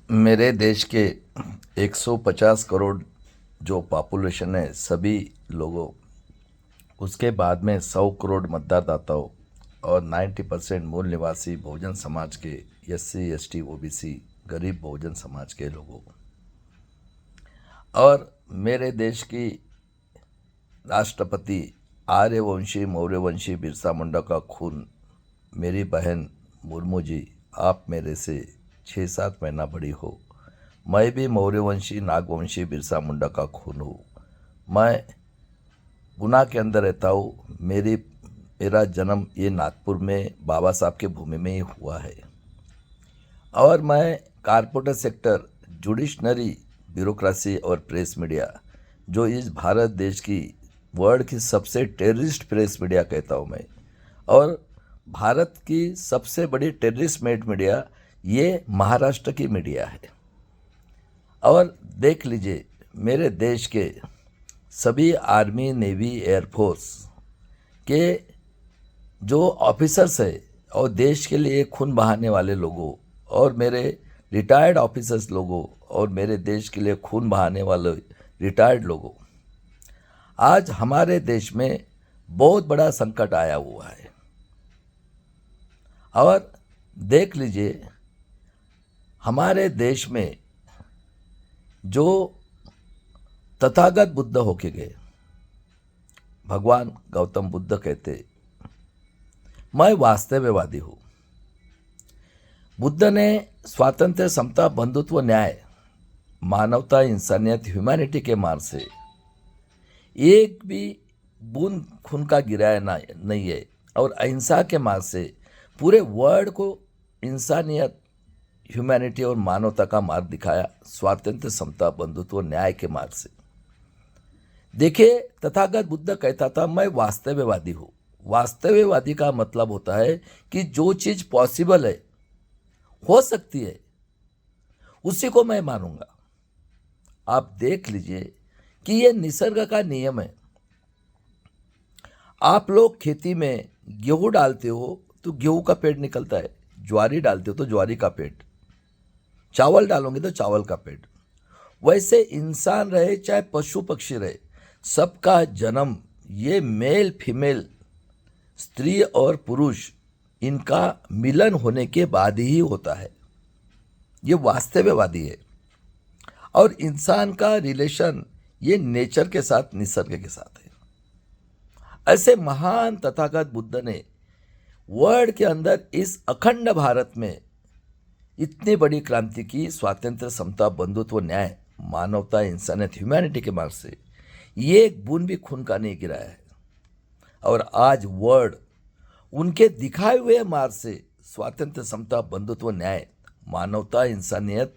मेरे देश के 150 करोड़ जो पॉपुलेशन है सभी लोगों, उसके बाद में 100 करोड़ मतदाताओं और 90% मूल निवासी बहुजन समाज के एससी एसटी ओबीसी गरीब बहुजन समाज के लोगों और मेरे देश की राष्ट्रपति आर्यवंशी मौर्यवंशी बिरसा मुंडा का खून, मेरी बहन मुर्मू जी, आप मेरे से 6-7 महीना बड़ी हो। मैं भी मौर्यवंशी नागवंशी बिरसा मुंडा का खून हूँ। मैं गुना के अंदर रहता हूँ। मेरा जन्म ये नागपुर में बाबा साहब के भूमि में ही हुआ है और मैं कारपोरेट सेक्टर, जुडिशनरी, ब्यूरोक्रेसी और प्रेस मीडिया, जो इस भारत देश की वर्ल्ड की सबसे टेररिस्ट प्रेस मीडिया कहता हूँ मैं, और भारत की सबसे बड़ी टेररिस्ट मेड मीडिया ये महाराष्ट्र की मीडिया है। और देख लीजिए, मेरे देश के सभी आर्मी, नेवी, एयरफोर्स के जो ऑफिसर्स है और देश के लिए खून बहाने वाले लोगों और मेरे रिटायर्ड ऑफिसर्स लोगों और मेरे देश के लिए खून बहाने वाले रिटायर्ड लोगों, आज हमारे देश में बहुत बड़ा संकट आया हुआ है। और देख लीजिए, हमारे देश में जो तथागत बुद्ध होके गए, भगवान गौतम बुद्ध कहते, मैं वास्तववादी हूँ। बुद्ध ने स्वातंत्र्य, समता, बंधुत्व, न्याय, मानवता, इंसानियत, ह्यूमैनिटी के मार्ग से एक भी बूंद खून का गिराया नहीं है और अहिंसा के मार्ग से पूरे वर्ल्ड को इंसानियत, ह्यूमैनिटी और मानवता का मार्ग दिखाया। स्वातंत्र्य, समता, बंधुत्व, न्याय के मार्ग से। देखिए, तथागत बुद्ध कहता था, मैं वास्तववादी हूँ। वास्तववादी का मतलब होता है कि जो चीज पॉसिबल है, हो सकती है, उसी को मैं मानूंगा। आप देख लीजिए कि ये निसर्ग का नियम है। आप लोग खेती में गेहूं डालते हो तो गेहूं का पेड़ निकलता है, ज्वारी डालते हो तो ज्वारी का पेड़, चावल डालोगे तो चावल का पेड़। वैसे इंसान रहे चाहे पशु पक्षी रहे, सबका जन्म ये मेल फीमेल, स्त्री और पुरुष, इनका मिलन होने के बाद ही होता है। ये वास्तववादी है। और इंसान का रिलेशन ये नेचर के साथ, निसर्ग के साथ है। ऐसे महान तथागत बुद्ध ने वर्ल्ड के अंदर इस अखंड भारत में इतनी बड़ी क्रांति की। स्वातंत्र्य, समता, बंधुत्व, न्याय, मानवता, इंसानियत, ह्यूमैनिटी के मार्ग से ये एक बूंद भी खून का नहीं गिराया है। और आज वर्ल्ड उनके दिखाए हुए मार्ग से, स्वातंत्र्य, समता, बंधुत्व, न्याय, मानवता, इंसानियत,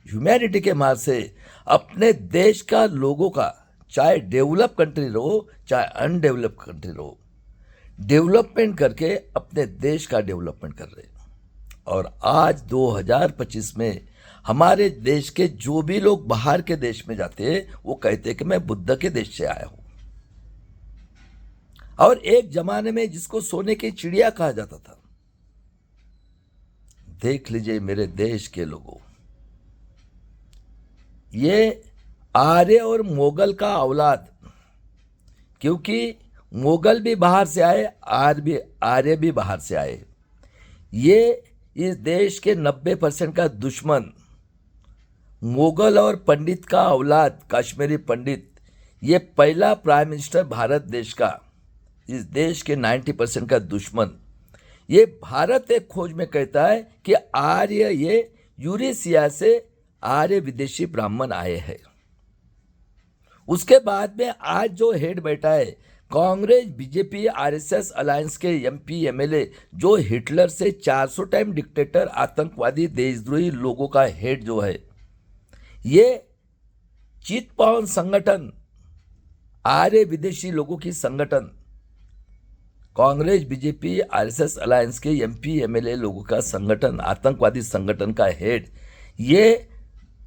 ह्यूमैनिटी के मार्ग से अपने देश का लोगों का, चाहे डेवलप कंट्री रहो चाहे अनडेवलप कंट्री रहो, डेवलपमेंट करके अपने देश का डेवलपमेंट कर रहे हैं। और आज 2025 में हमारे देश के जो भी लोग बाहर के देश में जाते हैं, वो कहते हैं कि मैं बुद्ध के देश से आया हूं। और एक जमाने में जिसको सोने की चिड़िया कहा जाता था। देख लीजिए मेरे देश के लोगों, ये आर्य और मोगल का औलाद, क्योंकि मोगल भी बाहर से आए, आर्य भी बाहर से आए। ये इस देश के 90% का दुश्मन, मोगल और पंडित का औलाद, कश्मीरी पंडित, ये पहला प्राइम मिनिस्टर भारत देश का, इस देश के 90% का दुश्मन। ये भारत एक खोज में कहता है कि आर्य, ये यूरेशिया से आर्य विदेशी ब्राह्मण आए हैं। उसके बाद में आज जो हेड बैठा है, कांग्रेस, बीजेपी, आरएसएस अलायंस के एमपी एमएलए, जो हिटलर से 400 टाइम डिक्टेटर, आतंकवादी, देशद्रोही लोगों का हेड जो है, ये चितपावन संगठन, आर्य विदेशी लोगों की संगठन, कांग्रेस, बीजेपी, आरएसएस अलायंस के एमपी एमएलए लोगों का संगठन, आतंकवादी संगठन का हेड, ये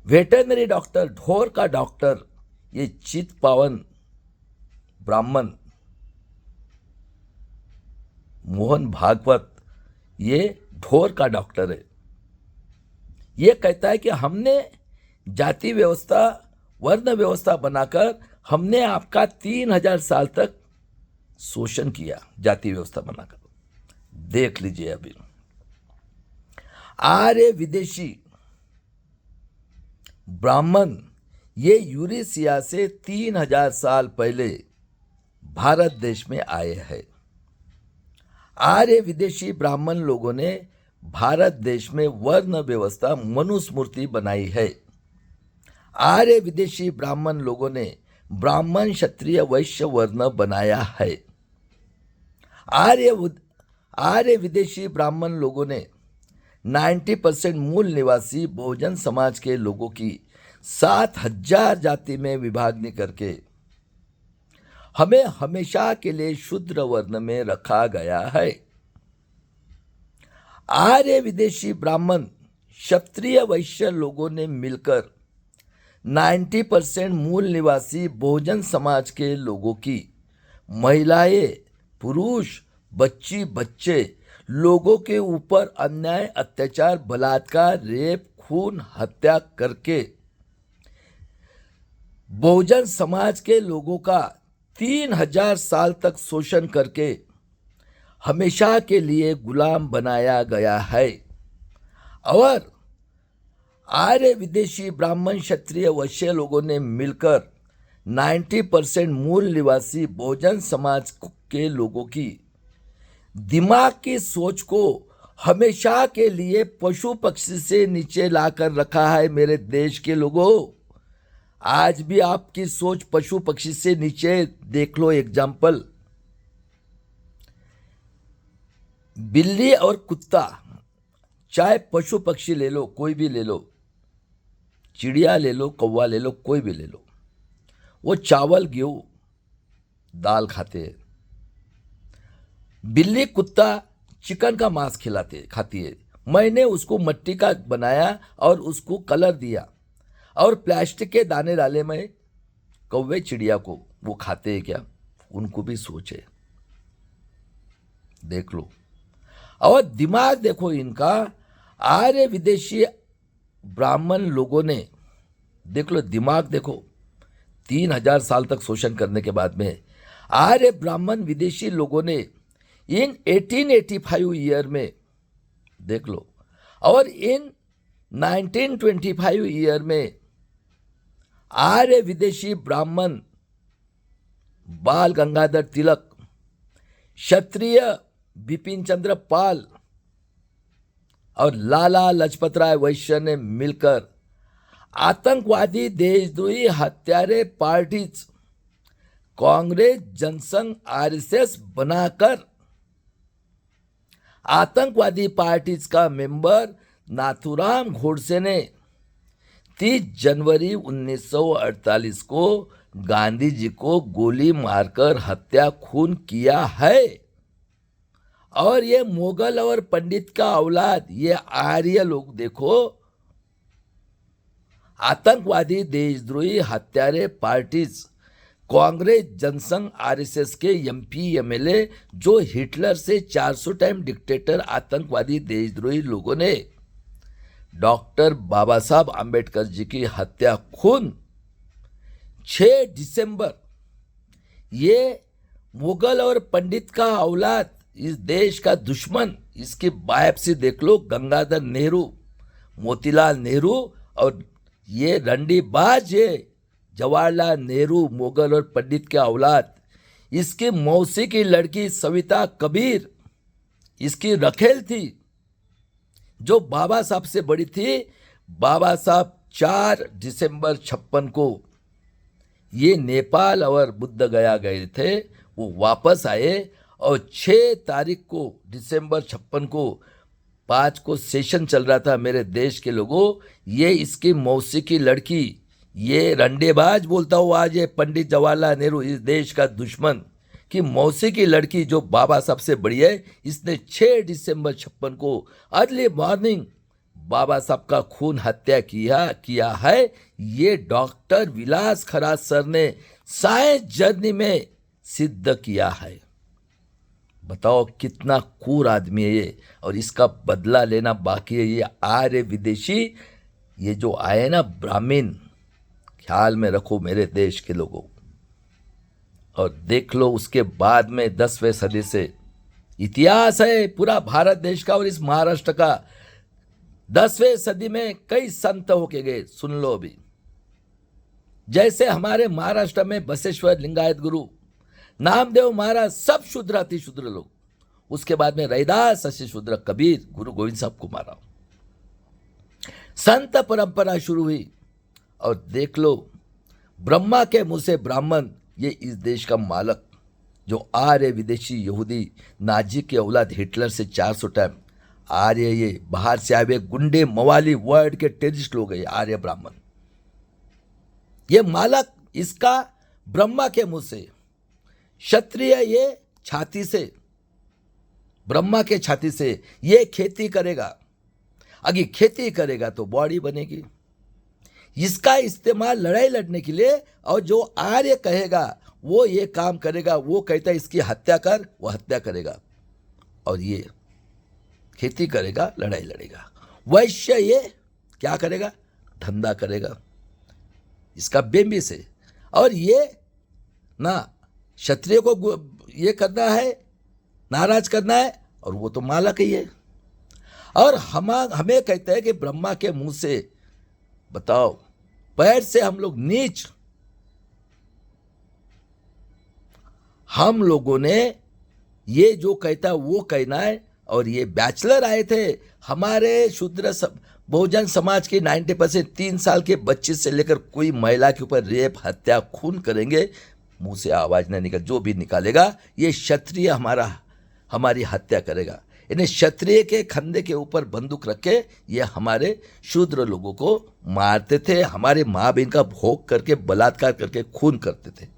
वेटरनरी डॉक्टर, ढोर का डॉक्टर, ये चितपावन ब्राह्मण मोहन भागवत, ये ढोर का डॉक्टर है। ये कहता है कि हमने जाति व्यवस्था, वर्ण व्यवस्था बनाकर हमने आपका 3000 साल तक शोषण किया, जाति व्यवस्था बनाकर। देख लीजिए अभी, आर्य विदेशी ब्राह्मण ये यूरेशिया से 3000 साल पहले भारत देश में आए हैं। आर्य विदेशी ब्राह्मण लोगों ने भारत देश में वर्ण व्यवस्था मनुस्मृति बनाई है। आर्य विदेशी ब्राह्मण लोगों ने ब्राह्मण, क्षत्रिय, वैश्य वर्ण बनाया है। आर्य विदेशी ब्राह्मण लोगों ने 90% मूल निवासी बहुजन समाज के लोगों की 7000 जाति में विभागनी करके हमें हमेशा के लिए शूद्र वर्ण में रखा गया है। आर्य विदेशी ब्राह्मण, क्षत्रिय, वैश्य लोगों ने मिलकर 90% मूल निवासी बहुजन समाज के लोगों की महिलाएं, पुरुष, बच्चे लोगों के ऊपर अन्याय, अत्याचार, बलात्कार, रेप, खून, हत्या करके बहुजन समाज के लोगों का 3000 साल तक शोषण करके हमेशा के लिए गुलाम बनाया गया है। और आर्य विदेशी ब्राह्मण, क्षत्रिय, वैश्य लोगों ने मिलकर 90% मूल निवासी बहुजन समाज के लोगों की दिमाग की सोच को हमेशा के लिए पशु पक्षी से नीचे लाकर रखा है। मेरे देश के लोगों, आज भी आपकी सोच पशु पक्षी से नीचे। देख लो एग्जाम्पल, बिल्ली और कुत्ता, चाहे पशु पक्षी ले लो, कोई भी ले लो, चिड़िया ले लो, कौवा ले लो, कोई भी ले लो, वो चावल, गेहूं, दाल खाते हैं। बिल्ली, कुत्ता चिकन का मांस खाती है। मैंने उसको मिट्टी का बनाया और उसको कलर दिया और प्लास्टिक के दाने डाले। मैं कौवे, चिड़िया को वो खाते हैं क्या? उनको भी सोचे, देख लो। और दिमाग देखो इनका। आर्य विदेशी ब्राह्मण लोगों ने, देख लो दिमाग देखो, 3000 साल तक शोषण करने के बाद में आर्य ब्राह्मण विदेशी लोगों ने इन 1885 ईयर में, देख लो, और इन 1925 ईयर में आर्य विदेशी ब्राह्मण बाल गंगाधर तिलक, क्षत्रिय बिपिन चंद्र पाल और लाला लजपत राय वैश्य ने मिलकर आतंकवादी, देशद्रोही, हत्यारे पार्टीज कांग्रेस, जनसंघ, आरएसएस बनाकर आतंकवादी पार्टीज का मेंबर नाथूराम गोडसे ने 30 जनवरी 1948 को गांधी जी को गोली मारकर हत्या, खून किया है। और ये मुगल और पंडित का औलाद, ये आर्य लोग देखो, आतंकवादी, देशद्रोही, हत्यारे पार्टीज कांग्रेस, जनसंघ, आरएसएस के एमपी, एमएलए, जो हिटलर से 400 टाइम डिक्टेटर, आतंकवादी, देशद्रोही लोगों ने डॉक्टर बाबा साहब आम्बेडकर जी की हत्या, खून 6 दिसंबर, ये मुगल और पंडित का औलाद, इस देश का दुश्मन, इसकी बायोप्सी देख लो। गंगाधर नेहरू, मोतीलाल नेहरू और ये रंडीबाज है जवाहरलाल नेहरू, मुगल और पंडित के औलाद। इसकी मौसी की लड़की सविता कबीर, इसकी रखेल थी, जो बाबा साहब से बड़ी थी। बाबा साहब 4 दिसंबर 56 को ये नेपाल और बुद्ध गया गए थे, वो वापस आए और 6 तारीख को दिसंबर 56 को 5 को सेशन चल रहा था। मेरे देश के लोगों, ये इसकी मौसी की लड़की, ये रंडेबाज बोलता हूँ आज, ये पंडित जवाहरलाल नेहरू, इस देश का दुश्मन की मौसी की लड़की, जो बाबा सबसे बड़ी है, इसने 6 दिसंबर 56 को अर्ली मॉर्निंग बाबा साहब का खून हत्या किया है। ये डॉक्टर विलास खराज सर ने साइंस जर्नी में सिद्ध किया है। बताओ कितना क्रूर आदमी है ये, और इसका बदला लेना बाकी है। ये आर्य विदेशी, ये जो आए ना ब्राह्मण, ख्याल में रखो मेरे देश के लोगों। और देख लो उसके बाद में 10वीं सदी से इतिहास है पूरा भारत देश का और इस महाराष्ट्र का। 10वीं सदी में कई संत होके गए, सुन लो अभी। जैसे हमारे महाराष्ट्र में बसेश्वर लिंगायत गुरु, नामदेव महाराज, सब शूद्र अति शूद्र लोग। उसके बाद में रैदास अति शूद्र, कबीर, गुरु गोविंद साहब को मारा, संत परंपरा शुरू हुई। और देख लो ब्रह्मा के मुंह से ब्राह्मण, ये इस देश का मालक, जो आर्य विदेशी यहूदी नाजी के औलाद हिटलर से 400 टाइम आर्य, ये बाहर से आए हुए गुंडे मवाली वर्ल्ड के टेररिस्ट लोग हैं आर्य ब्राह्मण। ये मालक इसका ब्रह्मा के मुंह से, क्षत्रिय ये छाती से, ब्रह्मा के छाती से ये खेती करेगा। अगर खेती करेगा तो बॉडी बनेगी। इसका इस्तेमाल लड़ाई लड़ने के लिए, और जो आर्य कहेगा वो ये काम करेगा। वो कहता है इसकी हत्या कर, वो हत्या करेगा, और ये खेती करेगा, लड़ाई लड़ेगा। वैश्य ये क्या करेगा? धंधा करेगा, इसका बेम्बी से। और ये ना क्षत्रिय को ये करना है, नाराज करना है, और वो तो मालक ही है। और हमें कहते हैं कि ब्रह्मा के मुंह से, बताओ, पैर से हम लोग नीच। हम लोगों ने ये जो कहता वो कहना है। और ये बैचलर आए थे हमारे शूद्र बहुजन समाज के 90%, 3 साल के बच्चे से लेकर कोई महिला के ऊपर रेप, हत्या, खून करेंगे, मुंह से आवाज नहीं निकल, जो भी निकालेगा ये क्षत्रिय हमारी हत्या करेगा। इन्हें क्षत्रिय के कंधे के ऊपर बंदूक रख के ये हमारे शूद्र लोगों को मारते थे, हमारे माँ बहन का भोग करके, बलात्कार करके खून करते थे।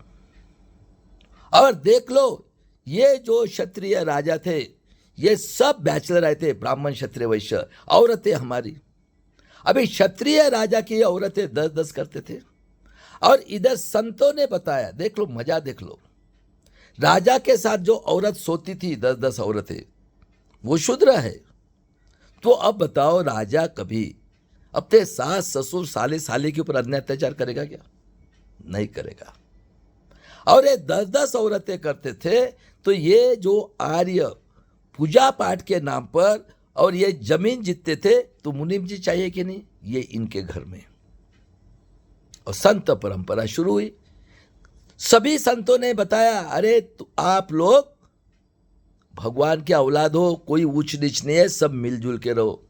और देख लो ये जो क्षत्रिय राजा थे, ये सब बैचलर आए थे, ब्राह्मण, क्षत्रिय, वैश्य, औरतें हमारी। अभी क्षत्रिय राजा की औरतें 10-10 करते थे। और इधर संतों ने बताया, देख लो मजा, देख लो, राजा के साथ जो औरत सोती थी 10-10 औरतें, वो शूद्र है। तो अब बताओ राजा कभी अपने सास, ससुर, साले, साले के ऊपर अन्याय अत्याचार करेगा क्या? नहीं करेगा। और ये 10-10 औरतें करते थे। तो ये जो आर्य पूजा पाठ के नाम पर और ये जमीन जीतते थे, तो मुनीम जी चाहिए कि नहीं? ये इनके घर में। और संत परंपरा शुरू हुई। सभी संतों ने बताया, अरे तो आप लोग भगवान के औलाद हो, कोई ऊंच नीच नहीं है, सब मिलजुल के रहो।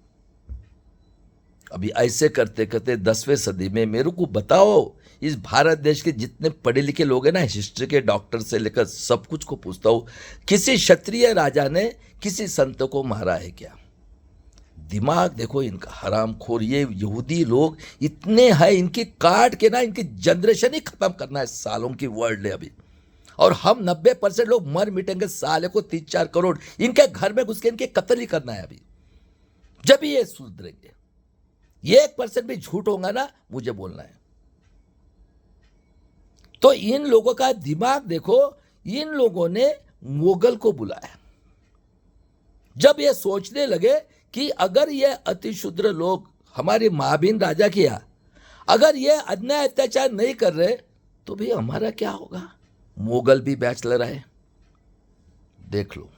अभी ऐसे करते करते 10वीं सदी में मेरे को बताओ, इस भारत देश के जितने पढ़े लिखे लोग हैं ना, हिस्ट्री के डॉक्टर से लेकर सब कुछ को पूछता हूँ, किसी क्षत्रिय राजा ने किसी संत को मारा है क्या? दिमाग देखो इनका, हरामखोर। ये यहूदी लोग इतने हैं, इनकी काट के ना इनकी जनरेशन ही खत्म करना है सालों की वर्ल्ड है अभी। और हम 90% लोग मर मिटेंगे, साले को 3-4 करोड़ इनके घर में घुस के इनके कत्ल ही करना है अभी, जब ये सुधरेंगे। 1% भी झूठ होगा ना, मुझे बोलना है। तो इन लोगों का दिमाग देखो, इन लोगों ने मुगल को बुलाया। जब ये सोचने लगे कि अगर ये अतिशूद्र लोग हमारे महाबीन राजा किया, अगर ये अन्याय अत्याचार नहीं कर रहे, तो भी हमारा क्या होगा? मुगल भी बैचलर आए। देख लो,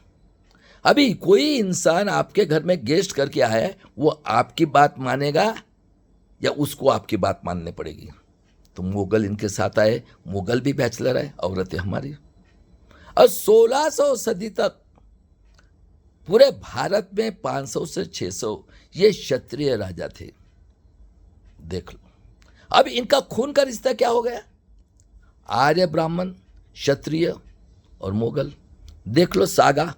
अभी कोई इंसान आपके घर में गेस्ट करके आया है, वो आपकी बात मानेगा या उसको आपकी बात माननी पड़ेगी? तो मुगल इनके साथ आए, मुगल भी बैचलर आए, औरतें हमारी। और 1600 सदी तक पूरे भारत में 500 से 600 ये क्षत्रिय राजा थे। देख लो, अब इनका खून का रिश्ता क्या हो गया? आर्य ब्राह्मण, क्षत्रिय और मुगल। देख लो सागा,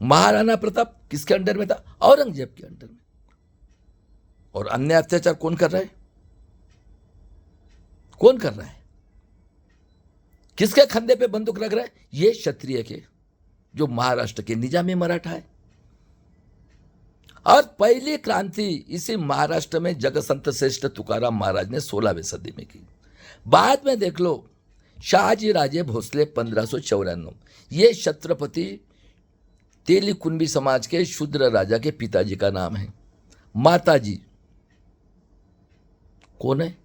महाराणा प्रताप किसके अंडर में था? औरंगजेब के अंडर में। और अन्य अत्याचार कौन कर रहा है? कौन कर रहा है? किसके कंधे पे बंदूक रख रहा है? ये क्षत्रिय के, जो महाराष्ट्र के निजामी मराठा है। और पहली क्रांति इसी महाराष्ट्र में जगसंत श्रेष्ठ तुकाराम महाराज ने 16वीं सदी में की। बाद में देख लो शाहजी राजे भोसले 1594, ये छत्रपति तेली कुंभी समाज के शूद्र राजा के पिताजी का नाम है। माताजी कौन है?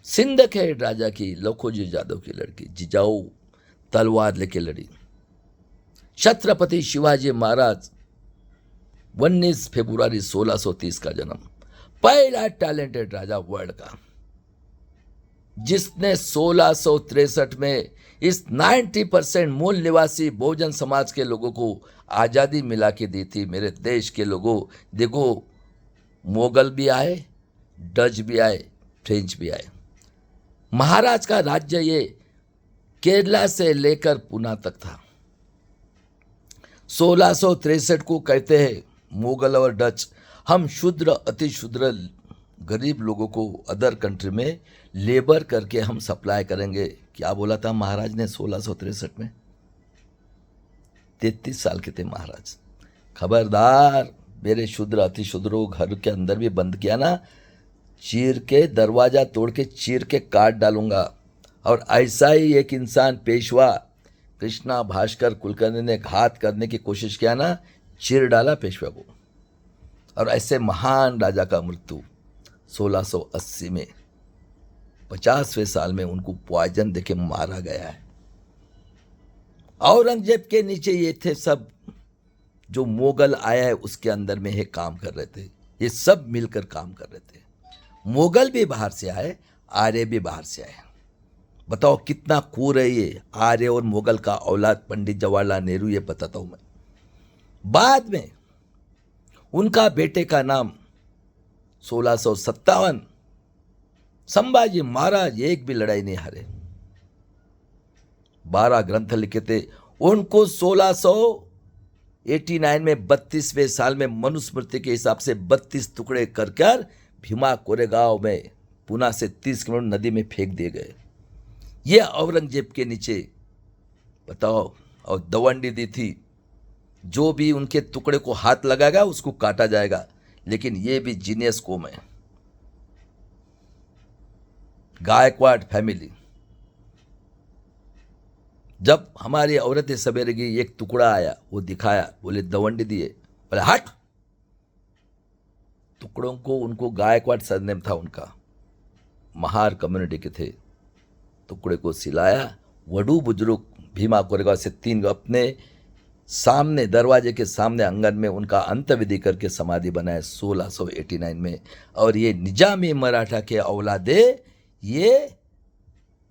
सिंध के राजा की लखोजी जादव की लड़की जिजाऊ तलवार लेके लड़ी। छत्रपति शिवाजी महाराज 19 फरवरी 1630 का जन्म, पहला टैलेंटेड राजा वर्ल्ड का, जिसने 1663 में इस 90% मूल निवासी बहुजन समाज के लोगों को आज़ादी मिला के दी थी। मेरे देश के लोगों, देखो मुगल भी आए, डच भी आए, फ्रेंच भी आए। महाराज का राज्य ये केरला से लेकर पुणे तक था। 1663 को कहते हैं मुगल और डच, हम शुद्र अति शुद्र गरीब लोगों को अदर कंट्री में लेबर करके हम सप्लाई करेंगे। क्या बोला था महाराज ने 1663 में? 33 साल के थे महाराज। खबरदार, मेरे शुद्र अति शुद्रों घर के अंदर भी बंद किया ना, चीर के दरवाजा तोड़ के चीर के काट डालूंगा। और ऐसा ही एक इंसान पेशवा कृष्णा भास्कर कुलकर्णी ने घात करने की कोशिश किया ना, चीर डाला पेशवा को। और ऐसे महान राजा का मृत्यु 1680 में 50वें साल में उनको पॉइजन देके मारा गया है। औरंगजेब के नीचे ये थे सब, जो मुगल आया है उसके अंदर में ये काम कर रहे थे। ये सब मिलकर काम कर रहे थे। मुगल भी बाहर से आए, आर्य भी बाहर से आए। बताओ कितना क्रूर है ये आर्य और मुगल का औलाद। पंडित जवाहरलाल नेहरू, ये बताता हूं मैं। बाद में उनका बेटे का नाम 1657, संभाजी महाराज एक भी लड़ाई नहीं हारे, 12 ग्रंथ लिखे थे। उनको 1689 में 32वें साल में मनुस्मृति के हिसाब से 32 टुकड़े कर भीमा कोरेगांव में पुणे से 30 किलोमीटर नदी में फेंक दिए गए। ये औरंगजेब के नीचे बताओ। और दवंडी दी थी, जो भी उनके टुकड़े को हाथ लगाएगा उसको काटा जाएगा। लेकिन ये भी जीनियस कौम है। गायकवाड़ फैमिली, जब हमारी औरतें सवेरे की एक टुकड़ा आया, वो दिखाया, बोले दवंडी दिए, बोले हट। टुकड़ों को, उनको गायकवाड़ सरनेम था उनका, महार कम्युनिटी के थे। टुकड़े को सिलाया, वडू बुजुर्ग भीमा कोरेगांव से 3 अपने सामने दरवाजे के सामने आंगन में उनका अंत्यविधि करके समाधि बनाया 1689 में। और ये निजामी मराठा के औलादे, ये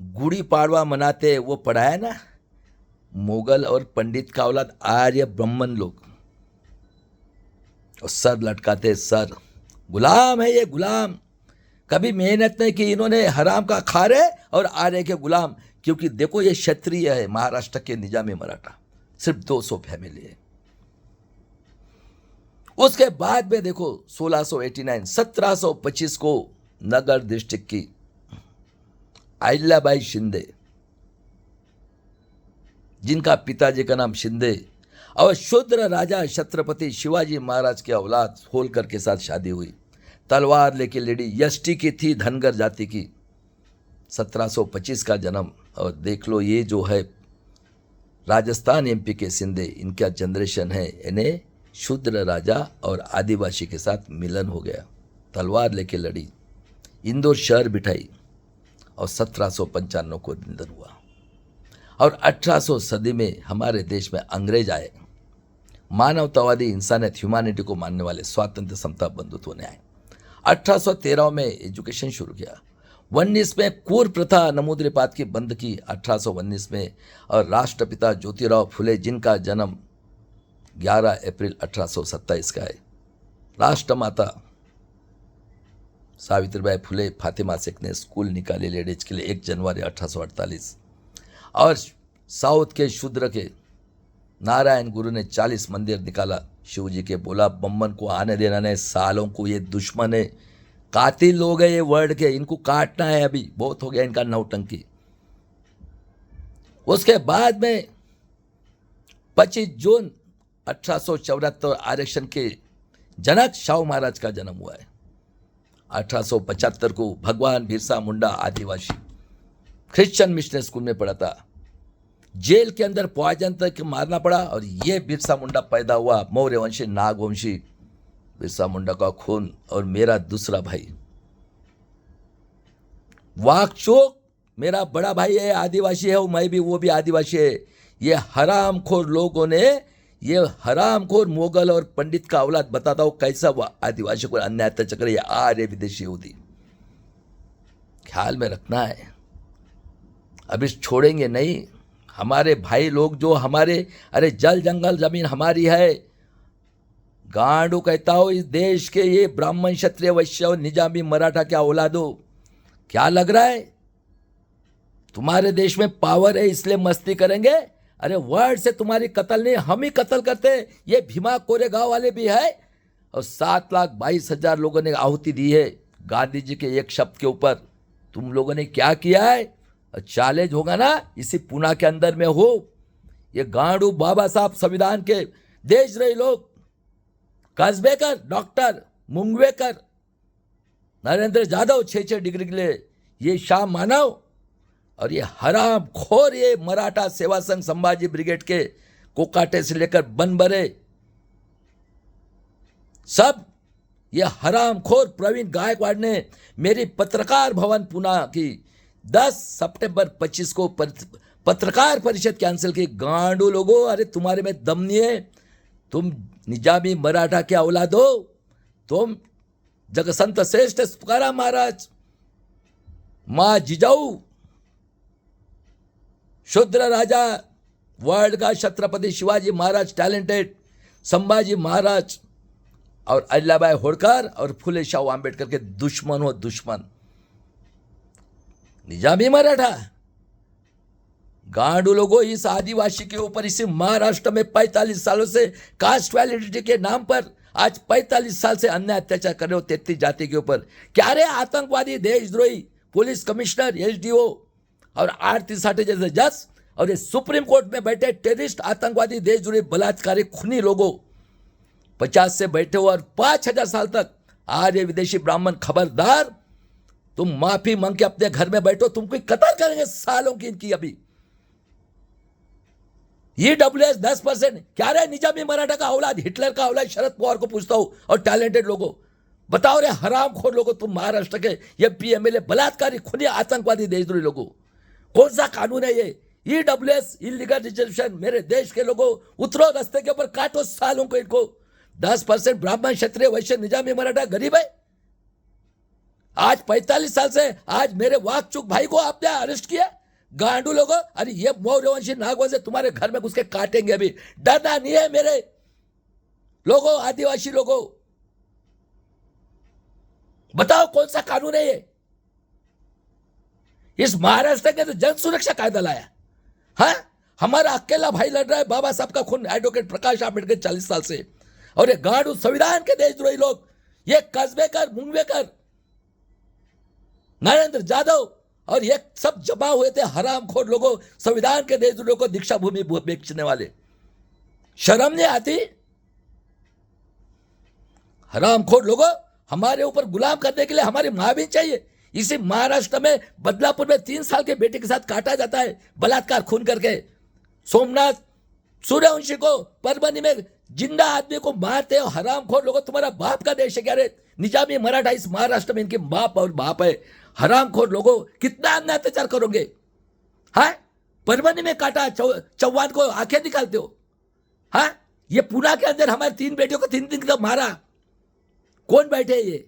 गुड़ी पाड़वा मनाते, वो पढ़ाया ना, मुगल और पंडित का औलाद आर्य ब्राह्मण लोग, और सर लटकाते, सर गुलाम है ये, गुलाम। कभी मेहनत नहीं की इन्होंने, हराम का खा रहे और आर्य के गुलाम। क्योंकि देखो ये क्षत्रिय है, महाराष्ट्र के निजामी मराठा, सिर्फ 200 फैमिली है। उसके बाद में देखो 1689, 1725 को नगर डिस्ट्रिक्ट की अहिल्याबाई शिंदे, जिनका पिताजी का नाम शिंदे, और शूद्र राजा छत्रपति शिवाजी महाराज के औलाद होलकर के साथ शादी हुई। तलवार लेके लेडी, यष्टि की थी, धनगर जाति की। 1725 का जन्म। और देख लो ये जो है राजस्थान एमपी के शिंदे, इनका जनरेशन है। इन्हें शूद्र राजा और आदिवासी के साथ मिलन हो गया। तलवार लेके लड़ी, इंदौर शहर बिठाई, और 1795 को निधन हुआ। और 1800 सदी में हमारे देश में अंग्रेज आए। मानवतावादी, इंसानियत, ह्यूमैनिटी को मानने वाले, स्वातंत्र, समता, बंधुत्व, न्याय। 1813 में एजुकेशन शुरू किया। 19 में कूर प्रथा नमूद्रिपात की बंद की 1819 में। और राष्ट्रपिता ज्योतिराव फुले, जिनका जन्म 11 अप्रैल 1827 का है। राष्ट्रमाता सावित्रीबाई फुले, फातिमा शेख ने स्कूल निकाले लेडीज के लिए 1 जनवरी 1848। और साउथ के शूद्र के नारायण गुरु ने 40 मंदिर निकाला शिव जी के। बोला बम्बन को आने देना नहीं, सालों को ये दुश्मन है, कातिल लोग है ये वर्ल्ड के, इनको काटना है, अभी बहुत हो गया इनका नौटंकी। उसके बाद में 25 जून 1874 आरक्षण के जनक शाहू महाराज का जन्म हुआ है। 1875 को भगवान बिरसा मुंडा, आदिवासी, क्रिश्चियन मिशनरी स्कूल में पढ़ा था। जेल के अंदर पॉइजन तक मारना पड़ा, और ये बिरसा मुंडा पैदा हुआ, मौर्य वंशी नागवंशी बिरसा मुंडा का खून। और मेरा दूसरा भाई वाकचोक, मेरा बड़ा भाई है, आदिवासी है, मैं भी, वो भी आदिवासी है। ये हरामखोर लोगों ने, ये हरामखोर मोगल और पंडित का औलाद, बताता हूं कैसा आदिवासी को अन्याय अत्याचार करे, आर्य विदेशी यहूदी। ख्याल में रखना है, अभी छोड़ेंगे नहीं। हमारे भाई लोग जो हमारे, अरे जल जंगल जमीन हमारी है। गांडू कहता हो इस देश के ये ब्राह्मण क्षत्रिय वैश्य और निजामी मराठा क्या औलादो, क्या लग रहा है तुम्हारे देश में पावर है इसलिए मस्ती करेंगे? अरे वर्ड से तुम्हारी कत्ल नहीं, हम ही कत्ल करते हैं। ये भीमा कोरेगांव वाले भी है, और 7,22,000 लोगों ने आहुति दी है गांधी जी के एक शब्द के ऊपर। तुम लोगों ने क्या किया है? चैलेंज होगा ना, इसी पुणे के अंदर में हो। ये गांडू बाबा साहब संविधान के देशद्रोही लोग, कसबेकर, डॉक्टर मुंगवेकर, नरेंद्र जाधव 6 डिग्री के लिए, ये शाम मानव, और ये हराम खोर, ये मराठा सेवा संघ संभाजी ब्रिगेड के कोकाटे से लेकर बनबरे, सब ये हराम खोर प्रवीण गायकवाड़ ने मेरी पत्रकार भवन पुणे की 10 सितंबर 25 को पत्रकार परिषद कैंसिल की। गांडू लोगों, अरे तुम्हारे में दम नहीं है, तुम निजामी मराठा के औलाद हो, तुम जगसंत श्रेष्ठ तुकाराम महाराज, मां जिजाऊ, शूद्र राजा, वर्ल्ड का छत्रपति शिवाजी महाराज टैलेंटेड, संभाजी महाराज और अहिल्याबाई होळकर और फुले शाहू आंबेडकर के दुश्मन हो, दुश्मन निजामी मराठा। गांडू लोगों, इस आदिवासी के ऊपर इसी महाराष्ट्र में 45 सालों से कास्ट वैलिडिटी के नाम पर आज 45 साल से अन्याय अत्याचार कर रहे हो 33 जाति के ऊपर। क्या रे आतंकवादी, देशद्रोही, पुलिस कमिश्नर, एसडीओ और आरती साठे जैसे जज, और ये सुप्रीम कोर्ट में बैठे टेररिस्ट, आतंकवादी, देशद्रोही, बलात्कारी, खूनी लोगों 50 से बैठे हो और 5,000 साल तक आर्य विदेशी ब्राह्मण, खबरदार तुम माफी मांग के अपने घर में बैठो, तुम कोई कतर करेंगे सालों की इनकी। अभी EWS 10%, क्या रे निजामी मराठा का औलाद, हिटलर का औलाद, शरद पवार को पूछता हूं, और टैलेंटेड लोगों बताओ रे हरामखोर लोगों, तुम महाराष्ट्र के MP MLA बलात्कारी, खूनी, आतंकवादी, देशद्रोही लोगों, कौन सा कानून है ये? EWS इलीगल रिजर्वेशन, मेरे देश के लोगों उतरो रास्ते के ऊपर, काटो सालों को इनको। 10% ब्राह्मण, क्षत्रिय, वैश्य, निजामी मराठा गरीब है। आज 45 साल से आज मेरे वाकचुक भाई को आपने अरेस्ट किया, गांडू लोगों। अरे ये मौर्यवंशी नागवंशी तुम्हारे घर में घुस के काटेंगे, अभी डरना नहीं है मेरे लोगों, आदिवासी लोगों। बताओ कौन सा कानून है ये? इस महाराष्ट्र के तो जन सुरक्षा कायदा लाया, हाँ? हमारा अकेला भाई लड़ रहा है बाबा साहब का खून, एडवोकेट प्रकाश आंबेडकर 40 साल से, और ये गांडू संविधान के देशद्रोही लोग, ये कसबेकर, मुंगवेकर, नरेंद्र जाधव और ये सब जमा हुए थे हरामखोर लोगों, संविधान के देशद्रोहियों को दीक्षा भूमि बेचने वाले। शर्म नहीं आती? हरामखोर लोगों, हमारे ऊपर गुलाम करने के लिए हमारी मां भी चाहिए। इसी महाराष्ट्र में बदलापुर में 3 साल के बेटे के साथ काटा जाता है, बलात्कार, खून करके। सोमनाथ सूर्यवंशी को परभनी में जिंदा आदमी को मारते हो हरामखोर लोगों। तुम्हारा बाप का देश है क्या रे? निजामी मराठा इस महाराष्ट्र में इनके बाप और बाप है। हरामखोर लोगों, कितना अन्याय अत्याचार करोगे? हाँ, परभनी में काटा, चौहान को आंखें निकालते हो। हाँ, ये पुणे के अंदर हमारे 3 बेटियों को 3 दिन तक मारा, कौन बैठे ये?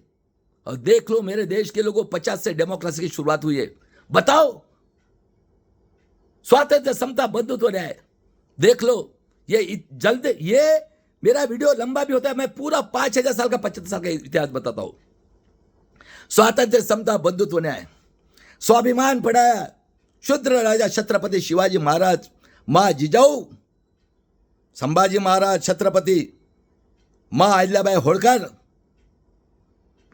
और देख लो मेरे देश के लोगों, 50 से डेमोक्रेसी की शुरुआत हुई है। बताओ, स्वातंत्र, समता, बंधुत्व, न्याय, देख लो। ये जल्द, ये मेरा वीडियो लंबा भी होता है, मैं पूरा 5,000 साल का 75 साल का इतिहास बताता हूं। स्वातंत्र, समता, बंधुत्व, न्याय, स्वाभिमान पढ़ाया, शूद्र राजा छत्रपति शिवाजी महाराज, मां जिजाऊ, संभाजी महाराज छत्रपति, मां अहिल्याबाई होळकर,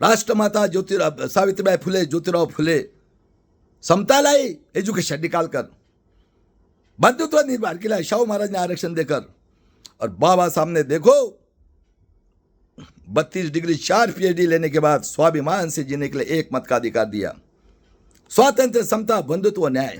राष्ट्रमाता सावित्रीबाई फुले, ज्योतिराव फुले, समता लाई, एजुकेशन निकालकर, बंधुत्व निर्माण किया शाहू महाराज ने आरक्षण देकर, और बाबा सामने देखो 32 डिग्री 4 PhD लेने के बाद स्वाभिमान से जीने के लिए एक मत का अधिकार दिया। स्वातंत्र, समता, बंधुत्व, न्याय,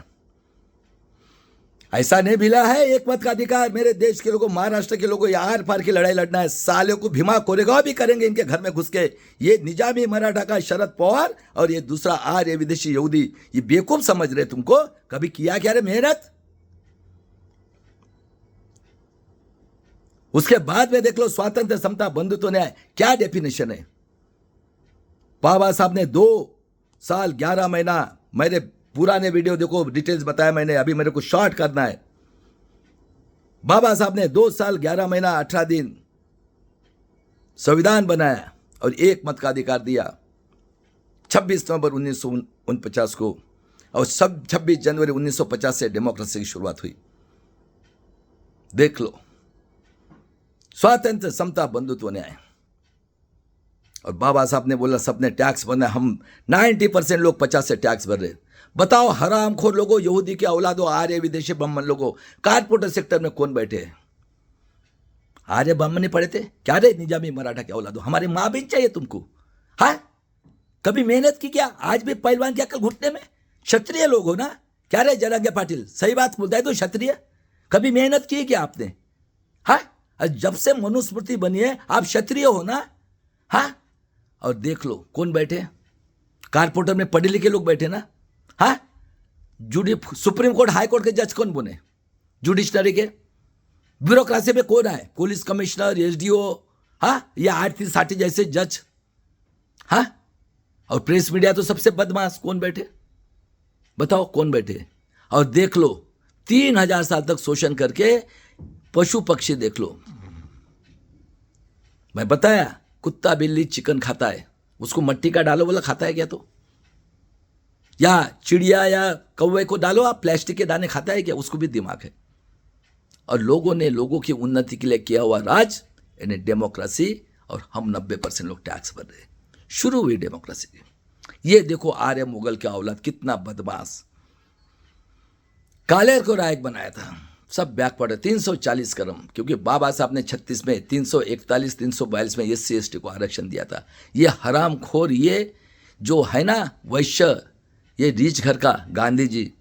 ऐसा नहीं मिला है एक मत का अधिकार मेरे देश के लोगों, महाराष्ट्र के लोगों, या आर पार की लड़ाई लड़ना है। साले को भीमा कोरेगांव भी करेंगे इनके घर में घुस के। ये निजामी मराठा का शरद पवार और ये दूसरा आर्य विदेशी यहूदी, ये बेवकूफ समझ रहे तुमको। कभी किया क्या रे मेहनत? उसके बाद में देख लो स्वातंत्र, समता, बंधुत्व, न्याय क्या डेफिनेशन है। बाबा साहब ने 2 साल 11 महीना, मेरे पुराने वीडियो देखो, डिटेल्स बताया मैंने, अभी मेरे को शॉर्ट करना है। बाबा साहब ने 2 साल 11 महीना 18 दिन संविधान बनाया और एक मत का अधिकार दिया 26 नवंबर 1949 को, और 26 जनवरी 1950 से डेमोक्रेसी की शुरुआत हुई। देख लो, स्वातंत्र, समता, बंधुत्व, न्याय। और बाबा साहब ने बोला सबने टैक्स भरना, हम 90% लोग 50 से टैक्स भर रहे। बताओ हरामखोर लोगों, यहूदी के औलादों, आर्य विदेशी ब्राह्मण लोगों, कारपोरेटर सेक्टर में कौन बैठे हैं? आर्य ब्राह्मण नहीं पढ़े थे क्या रे? निजामी मराठा के औलादों, हमारे माँ बहन चाहिए तुमको? हाँ, कभी मेहनत की क्या? आज भी पहलवान क्या कल घुटने में? क्षत्रिय लोग हो ना क्या रे? जरांगे पाटिल सही बात बोलता है तो क्षत्रिय। कभी मेहनत की क्या आपने? हाँ, जब से मनुस्मृति बनी है आप क्षत्रिय हो ना? हाँ, और देख लो कौन बैठे, कारपोरेटर में पढ़े लिखे लोग बैठे ना। हाँ, सुप्रीम कोर्ट, हाई कोर्ट के जज कौन बने? जुडिशनरी के ब्यूरोक्रेसी में कौन है? पुलिस कमिश्नर, एसडीओ, हाँ, या आरती साटी जैसे जज। हाँ, और प्रेस मीडिया तो सबसे बदमाश कौन बैठे? बताओ कौन बैठे? और देख लो 3000 साल तक शोषण करके पशु पक्षी देख लो। मैं बताया कुत्ता बिल्ली चिकन खाता है, उसको मट्टी का डालो बोला खाता है क्या? तो या चिड़िया या कौवे को डालो आप, प्लास्टिक के दाने खाता है क्या? उसको भी दिमाग है। और लोगों ने लोगों की उन्नति के लिए किया हुआ राज, यानी डेमोक्रेसी, और हम 90% लोग टैक्स भर रहे। शुरू हुई डेमोक्रेसी। ये देखो आर्य मुगल के औलाद कितना बदमाश, कालेर को नायक बनाया था, सब बैकवर्ड है। 340 कदम, क्योंकि बाबा साहब ने 36 में 341, 342 में SC/ST को आरक्षण दिया था। ये हरामखोर, ये जो है ना वैश्य, ये रीच घर का गांधी जी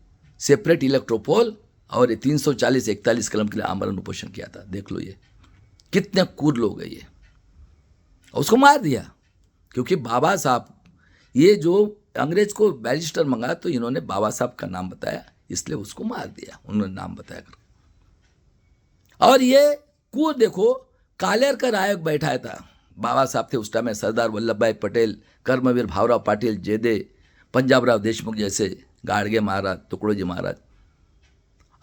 सेपरेट इलेक्ट्रोपोल, और 340-41 कलम के लिए आमरण उपोषण किया था। देख लो ये कितने क्रूर लोग हैं ये। और उसको मार दिया क्योंकि बाबा साहब, ये जो अंग्रेज को बैरिस्टर मंगा तो इन्होंने बाबा साहब का नाम बताया, इसलिए उसको मार दिया, उन्होंने नाम बताया कर। और ये क्रूर देखो, कालेर का नायक बैठाया था। बाबा साहब थे उस टाइम में सरदार वल्लभ भाई पटेल, कर्मवीर भावराव पाटिल, जेदे, पंजाबराव देशमुख जैसे, गाड़गे महाराज, टुकड़ोजी महाराज।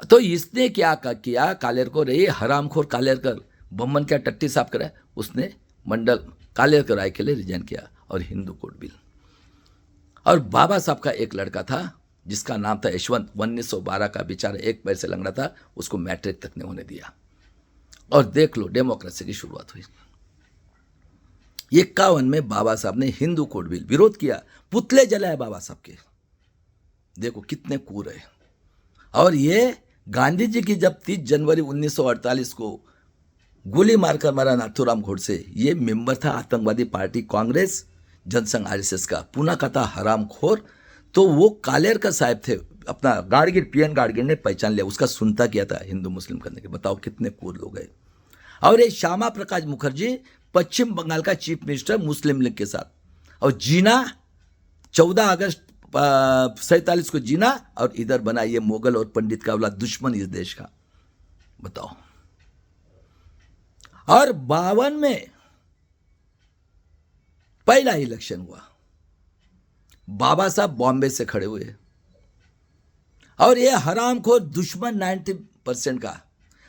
तो इसने क्या किया कालेर को? रे हरामखोर कालेर कर, बम्मन क्या टट्टी साफ करा, उसने मंडल कालेर कर राय के लिए रिजाइन किया, और हिंदू कोड बिल। और बाबा साहब का एक लड़का था जिसका नाम था यशवंत, 1912 का, बेचारा एक पैर से लंगड़ा था, उसको मैट्रिक तक नहीं होने दिया। और देख लो डेमोक्रेसी की शुरुआत हुई। 51 में बाबा साहब ने हिंदू कोड बिल विरोध किया, पुतले जलाए बाबा साहब के। देखो कितने क्रूर है। और ये गांधी जी की जब 30 जनवरी 1948 को गोली मारकर मारा नाथूराम गोडसे, ये मेंबर था आतंकवादी पार्टी कांग्रेस जनसंघ RSS का, पूना का था हरामखोर। तो वो कालेर का साहब थे, अपना गाड़गिल, PN गाड़गिल ने पहचान लिया, उसका सुनता किया था हिंदू मुस्लिम करने के। बताओ कितने क्रूर लोग हैं। और ये श्यामा प्रकाश मुखर्जी पश्चिम बंगाल का चीफ मिनिस्टर मुस्लिम लीग के साथ, और जीना 14 अगस्त 47 को जीना, और इधर बना ये मुगल और पंडित का औलाद, दुश्मन इस देश का। बताओ। और 52 में पहला इलेक्शन हुआ, बाबा साहब बॉम्बे से खड़े हुए, और ये हरामखोर दुश्मन 90% का।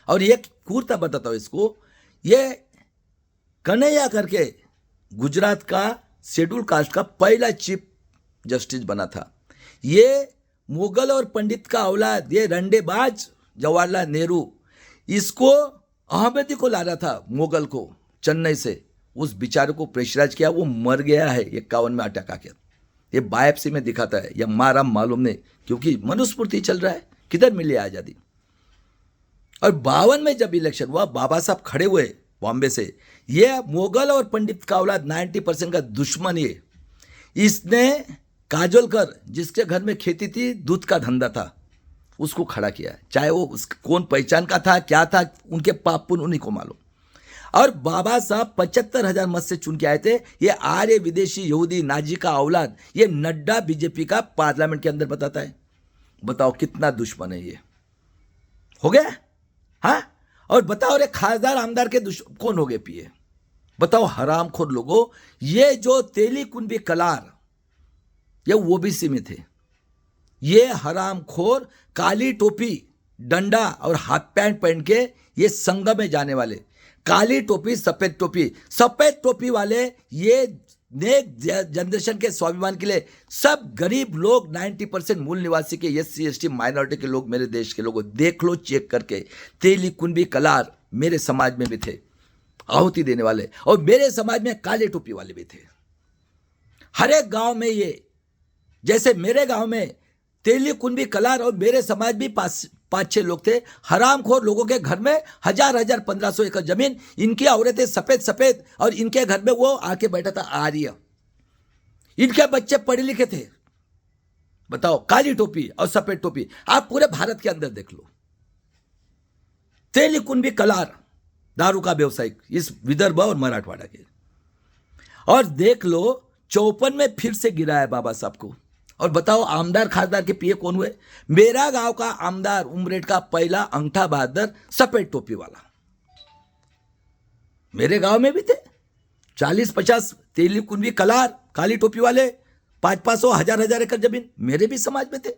और ये क्रूरता बताता हूं इसको, ये कन्हैया करके गुजरात का शेड्यूल कास्ट का पहला चीफ जस्टिस बना था। ये मुगल और पंडित का औलाद, ये रंडेबाज जवाहरलाल नेहरू, इसको अहमदी को ला रहा था, मुगल को चेन्नई से। उस बेचारे को प्रेशराइज किया, वो मर गया है 51 में अटैक आके। ये बायोप्सी में दिखाता है, या मारा मालूम नहीं, क्योंकि मनुस्मृति चल रहा है, किधर मिली आज़ादी। और 52 में जब इलेक्शन हुआ, बाबा साहब खड़े हुए बॉम्बे से। ये मुगल और पंडित का औलाद 90% का दुश्मन, ये इसने काजोलकर, जिसके घर में खेती थी, दूध का धंधा था, उसको खड़ा किया है, चाहे वो कौन पहचान का था, क्या था, उनके पाप पुण्य उन्हीं को मालूम। और बाबा साहब 75,000 मत से चुन के आए थे। ये आर्य विदेशी यहूदी नाजी का औलाद, ये नड्डा बीजेपी का पार्लियामेंट के अंदर बताता है। बताओ कितना दुश्मन है ये। हो गया? हाँ। और बताओ रे खासदार आमदार के कौन हो गए पिए? बताओ हरामखोर लोगों। ये जो तेली कुंभी कलार, ये ओबीसी में थे। ये हरामखोर काली टोपी, डंडा और हाफ पैंट पहन के ये संघ में जाने वाले, काली टोपी सफेद टोपी वाले, ये नेक जनरेशन के स्वाभिमान के लिए सब गरीब लोग 90% मूल निवासी के SC ST माइनॉरिटी के लोग, मेरे देश के लोगों देख लो चेक करके। तेली कुंभी कलार मेरे समाज में भी थे, आहुति देने वाले, और मेरे समाज में काले टोपी वाले भी थे। हर एक गांव में ये, जैसे मेरे गांव में तेली कुंभी कलार और मेरे समाज भी 5-6 लोग थे। हरामखोर लोगों के घर में 1000 1500 एकड़ जमीन, इनकी औरतें सफेद, और इनके घर में वो आके बैठा था आर्य। इनके बच्चे पढ़े लिखे थे। बताओ, काली टोपी और सफेद टोपी। आप पूरे भारत के अंदर देख लो। तेली कुंभी कलार दारू का व्यवसायिक इस विदर्भ और मराठवाड़ा के। और देख लो 54 में फिर से गिरा है बाबा साहब को। और बताओ आमदार खासदार के पिए कौन हुए? मेरा गांव का आमदार उमरेड का पहला अंगठा बहादुर सफेद टोपी वाला, मेरे गांव में भी थे। 40-50 तेली कुंभी कलार काली टोपी वाले, 500-500 1000 एकड़ जमीन मेरे भी समाज में थे।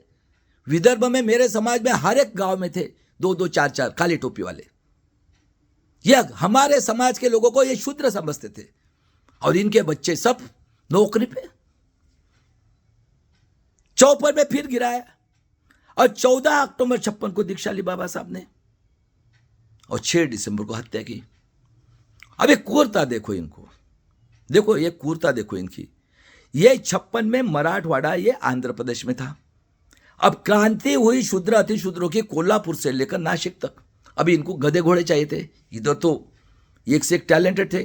विदर्भ में मेरे समाज में हर एक गांव में थे 2-2 4-4 काली टोपी वाले। यह हमारे समाज के लोगों को ये शूद्र समझते थे, और इनके बच्चे सब नौकरी पे। 54 में फिर गिराया, और 14 अक्टूबर 56 को दीक्षा ली बाबा साहब ने, और 6 दिसंबर को हत्या की। अब एक क्रूरता देखो इनको, देखो ये क्रूरता देखो इनकी। ये 56 में मराठवाड़ा, ये आंध्र प्रदेश में था। अब क्रांति हुई शूद्र अतिशूद्रों की कोल्हापुर से लेकर नासिक तक। अभी इनको गधे घोड़े चाहिए थे। इधर तो एक से एक टैलेंटेड थे।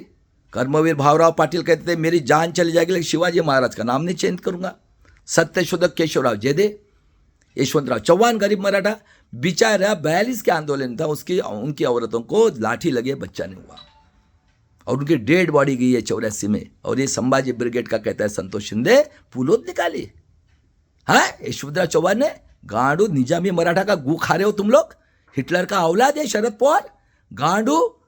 कर्मवीर भावराव पाटिल कहते थे मेरी जान चली जाएगी लेकिन शिवाजी महाराज का नाम नहीं चेंज करूंगा। सत्यशोधक केशवराव जेदे, यशवंतराव चौहान गरीब मराठा बेचारा 42 के आंदोलन था, उसकी उनकी औरतों को लाठी लगे, बच्चा नहीं हुआ, और उनकी डेड बॉडी गई है 84 में। और ये संभाजी ब्रिगेड का कहता है संतोष शिंदे पुलोद निकाली। हाँ, यशवंतराव चौहान ने गांडू निजामी मराठा का गू खा रहे हो तुम लोग। हिटलर का औलाद है शरद पवार, गांडू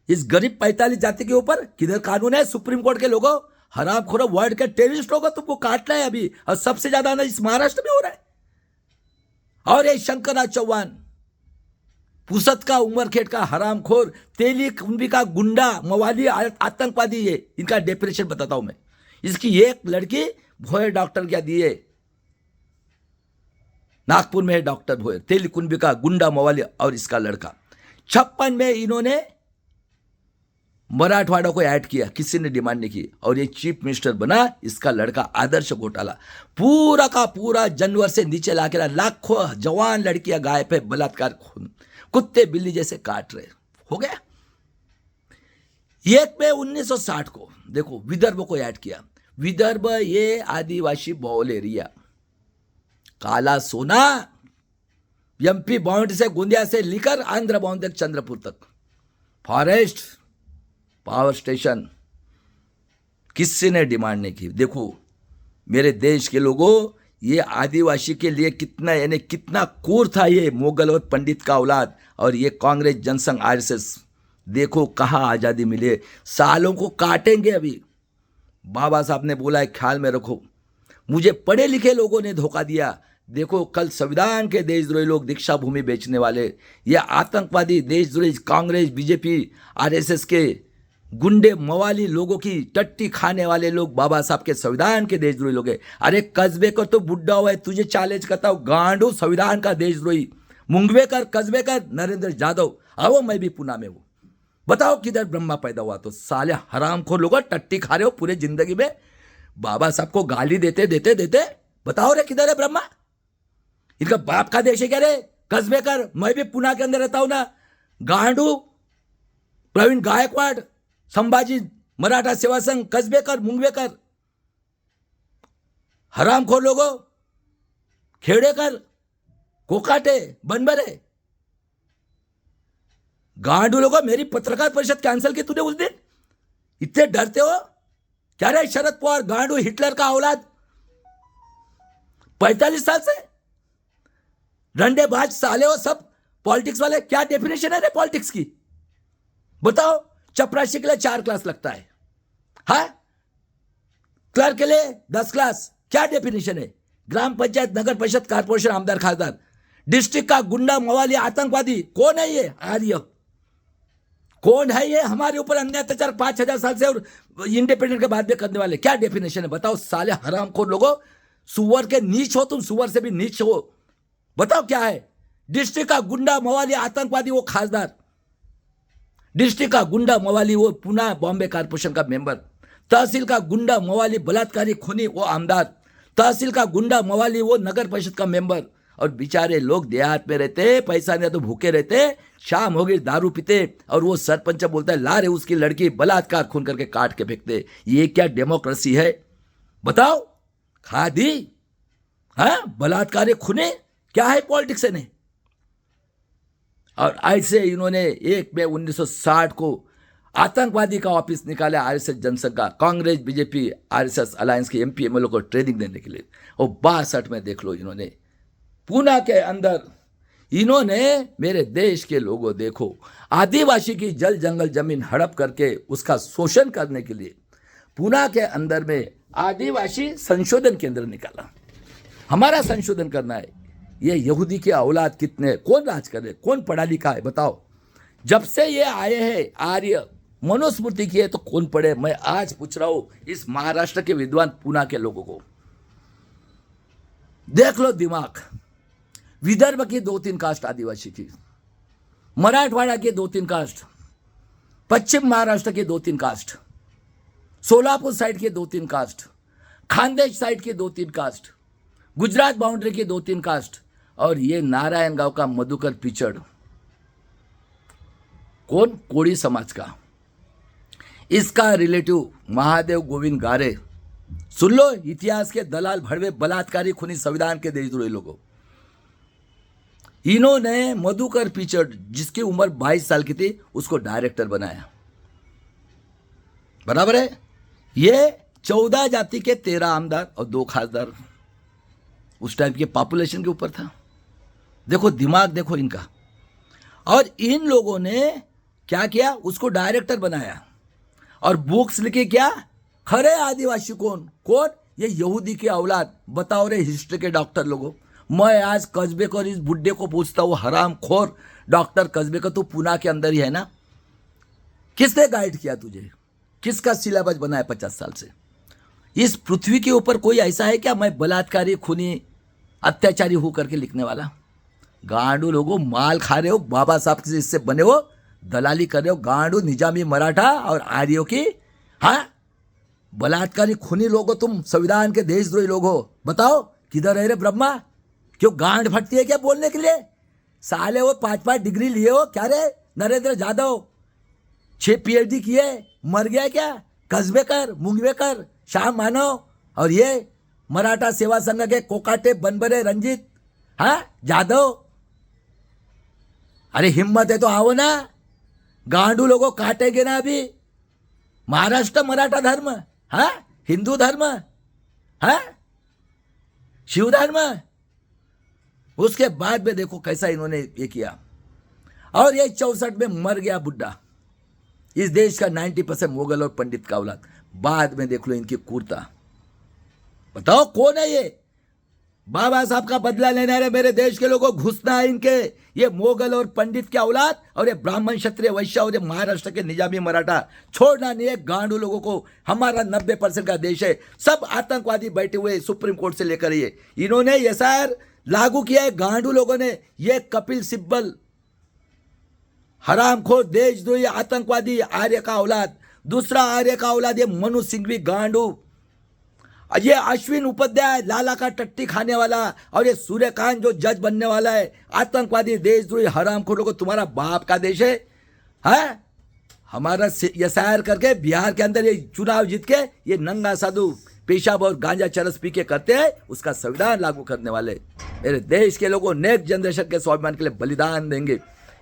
इस गरीब 45 जाति के ऊपर किधर कानून है? सुप्रीम कोर्ट के लोगों, हरामखोरों, वर्ल्ड के टेररिस्ट लोगों तुमको काटना है अभी, और सबसे ज्यादा ना इस महाराष्ट्र में हो रहा है। और ये शंकरराज चौहान पुसद का उमरखेड़ का हरामखोर, तेली कुंभी का गुंडा, मवाली, आतंकवादी है। इनका डेफिनेशन बताता हूं मैं। इसकी एक लड़की भोयर डॉक्टर क्या दी है, नागपुर में है डॉक्टर भोयर, तेली कुंभी का गुंडा मवाली, और इसका लड़का। 56 में इन्होंने मराठवाड़ा को ऐड किया, किसी ने डिमांड नहीं की, और ये चीफ मिनिस्टर बना। इसका लड़का आदर्श घोटाला पूरा का पूरा जानवर से नीचे लाके लाखों जवान लड़कियां गायब है, बलात्कार खून, कुत्ते बिल्ली जैसे काट रहे। हो गया। एक में 1960 को देखो विदर्भ को ऐड किया। विदर्भ ये आदिवासी बहुल एरिया, काला सोना, एमपी बाउंड्री से गोंदिया से लेकर आंध्र बाउंड्री तक चंद्रपुर तक, फॉरेस्ट, पावर स्टेशन, किसी ने डिमांड नहीं की। देखो मेरे देश के लोगों, ये आदिवासी के लिए कितना यानी कितना क्रूर था ये मुगल और पंडित का औलाद, और ये कांग्रेस जनसंघ RSS। देखो कहाँ आज़ादी मिले, सालों को काटेंगे अभी। बाबा साहब ने बोला है ख्याल में रखो, मुझे पढ़े लिखे लोगों ने धोखा दिया। देखो कल संविधान के देशद्रोही लोग, दीक्षा भूमि बेचने वाले, ये आतंकवादी देशद्रोही कांग्रेस BJP RSS के गुंडे मवाली लोगों की टट्टी खाने वाले लोग बाबा साहब के संविधान के देशद्रोही लोग हैं। अरे कस्बेकर तो बुड्ढा हुआ है, तुझे चैलेंज करता हूं, गांडू संविधान का देशद्रोही मुंगवेकर, कस्बेकर, नरेंद्र जादव, आओ मैं भी पुणे में हूं, बताओ किधर ब्रह्मा पैदा हुआ? तो साले हरामखोर लोग टट्टी खा रहे हो पूरे जिंदगी में, बाबा साहब को गाली देते देते देते, बताओ रे किधर है ब्रह्मा? इनका बाप का देश है क्या रे? कस्बेकर, मैं भी पुणे के अंदर रहता हूं ना। गांडू प्रवीण गायकवाड़, संभाजी मराठा सेवा संघ, कस्बेकर, मुंगवेकर, हरामखोर लोगों, खेड़ेकर, कोकाटे बनबरे, गांडू लोगों, मेरी पत्रकार परिषद कैंसिल की तूने उस दिन। इतने डरते हो क्या रे शरद पवार, गांडू हिटलर का औलाद, 45 साल से रंडेबाज साले हो सब पॉलिटिक्स वाले। क्या डेफिनेशन है रे पॉलिटिक्स की, बताओ। चपरासी के लिए 4 क्लास लगता है, हाँ, क्लर्क के लिए 10 क्लास, क्या डेफिनेशन है। ग्राम पंचायत, नगर परिषद, कारपोरेशन, आमदार, खासदार, डिस्ट्रिक्ट का गुंडा, मवाली, आतंकवादी, कौन है ये आर्य, कौन है ये हमारे ऊपर अन्याय अत्याचार 5000 साल से और इंडिपेंडेंट के बाद में करने वाले, क्या डेफिनेशन है बताओ। साले हरामखोर लोगों, सुअर के नीच हो तुम, सुअर से भी नीच हो, बताओ क्या है। डिस्ट्रिक्ट का गुंडा, मवाली, आतंकवादी वो खासदार, डिस्ट्रिक्ट का गुंडा मवाली वो पुणे बॉम्बे कारपोरेशन का मेंबर, तहसील का गुंडा मवाली बलात्कारी खूनी वो आमदार, तहसील का गुंडा मवाली वो नगर परिषद का मेंबर। और बेचारे लोग देहात में रहते, पैसा नहीं तो भूखे रहते, शाम हो गई दारू पीते, और वो सरपंच बोलता है ला रे उसकी लड़की, बलात्कार खून करके काट के फेंकते। ये क्या डेमोक्रेसी है बताओ। खादी, हाँ, बलात्कारी खूने, क्या है पॉलिटिक्स ने। और ऐसे इन्होंने 1 मई 1960 को आतंकवादी का ऑफिस निकाला आरएसएस जनसंघ का, कांग्रेस बीजेपी आरएसएस अलायंस के एमपी एमएलए को ट्रेनिंग देने के लिए। और 62 में देख लो इन्होंने पूना के अंदर, इन्होंने मेरे देश के लोगों देखो, आदिवासी की जल जंगल जमीन हड़प करके उसका शोषण करने के लिए पूना के अंदर में आदिवासी संशोधन केंद्र निकाला। हमारा संशोधन करना है। ये यहूदी के औलाद कितने, कौन राज करे, कौन पढ़ा लिखा है बताओ। जब से ये आए हैं आर्य मनुस्मृति की है तो कौन पढ़े। मैं आज पूछ रहा हूं इस महाराष्ट्र के विद्वान पूना के लोगों को, देख लो दिमाग। विदर्भ की 2-3 कास्ट आदिवासी की, मराठवाड़ा के 2-3 कास्ट, पश्चिम महाराष्ट्र के 2-3 कास्ट, सोलापुर साइड के 2-3 कास्ट, खानदेश साइड के 2-3 कास्ट, गुजरात बाउंड्री के 2-3 कास्ट, और ये नारायण गांव का मधुकर पिचड़, कौन, कोड़ी समाज का, इसका रिलेटिव महादेव गोविंद गारे। सुन लो, इतिहास के दलाल, भड़वे, बलात्कारी, खूनी, संविधान के देशद्रोही लोगों। इन्होंने मधुकर पिचड़, जिसकी उम्र 22 साल की थी, उसको डायरेक्टर बनाया, बराबर है। ये 14 जाति के 13 आमदार और 2 खासदार उस टाइप के पॉपुलेशन के ऊपर था। देखो दिमाग, देखो इनका। और इन लोगों ने क्या किया, उसको डायरेक्टर बनाया और बुक्स लिखी। क्या, खरे आदिवासी कौन, कौन, ये यहूदी के औलाद। बताओ रे हिस्ट्री के डॉक्टर लोगों। मैं आज कस्बेकर इस बुड्ढे को पूछता हूँ, हराम खोर डॉक्टर कस्बेकर, तू पूना के अंदर ही है ना, किसने गाइड किया तुझे, किसका सिलेबस बनाया 50 साल से। इस पृथ्वी के ऊपर कोई ऐसा है क्या मैं बलात्कारी, खूनी, अत्याचारी हो करके लिखने वाला। गांडू लोगों, माल खा रहे हो, बाबा साहब के इससे बने हो, दलाली कर रहे हो। गांडू, निजामी, मराठा और आर्यों की, हाँ, बलात्कारी खूनी लोग हो तुम, संविधान के देशद्रोही लोग हो। बताओ किधर है रे ब्रह्मा, क्यों गांड फटती है क्या बोलने के लिए। साले वो 5-5 डिग्री लिए हो क्या रे। नरेंद्र यादव 6 PhD किए, मर गया क्या। कस्बेकर, मुंगवेकर, श्याम मानव, और ये मराठा सेवा संघ के कोकाटे, बनबरे, रंजीत, हाँ, जादव। अरे हिम्मत है तो आओ ना, गांडू लोगों काटेंगे ना अभी। महाराष्ट्र मराठा धर्म, हाँ, हिंदू धर्म, हाँ, शिव धर्म। उसके बाद में देखो कैसा इन्होंने ये किया। और ये 64 में मर गया बुड्ढा। इस देश का 90% मुगल और पंडित का औलाद। बाद में देख लो इनकी क्रूरता। बताओ कौन है ये। बाबा साहब का बदला लेने रहे मेरे देश के लोगों, घुसना है इनके। ये मोगल और पंडित के औलाद, और ये ब्राह्मण, क्षत्रिय, वैश्य, और ये महाराष्ट्र के निजामी, मराठा, छोड़ना नहीं है गांडू लोगों को। हमारा 90% का देश है, सब आतंकवादी बैठे हुए सुप्रीम कोर्ट से लेकर। ये इन्होंने एसआईआर लागू किया है गांडू लोगों ने। ये कपिल सिब्बल, हरामखोर, देशद्रोही, आतंकवादी, आर्य का औलाद। दूसरा आर्य का औलाद ये मनु सिंघवी गांडू, ये अश्विन उपाध्याय, लाला का टट्टी खाने वाला, और ये सूर्यकांत जो जज बनने वाला है। आतंकवादी, देशद्रोही, हरामखोरों को तुम्हारा बाप का देश है? हमारा एसआईआर करके बिहार के अंदर ये चुनाव जीत के ये नंगा साधु पेशाब और गांजा चरस पी के करते हैं, उसका संविधान लागू करने वाले। मेरे देश के लोगों नेक्स्ट जनरेशन के स्वाभिमान के लिए बलिदान देंगे।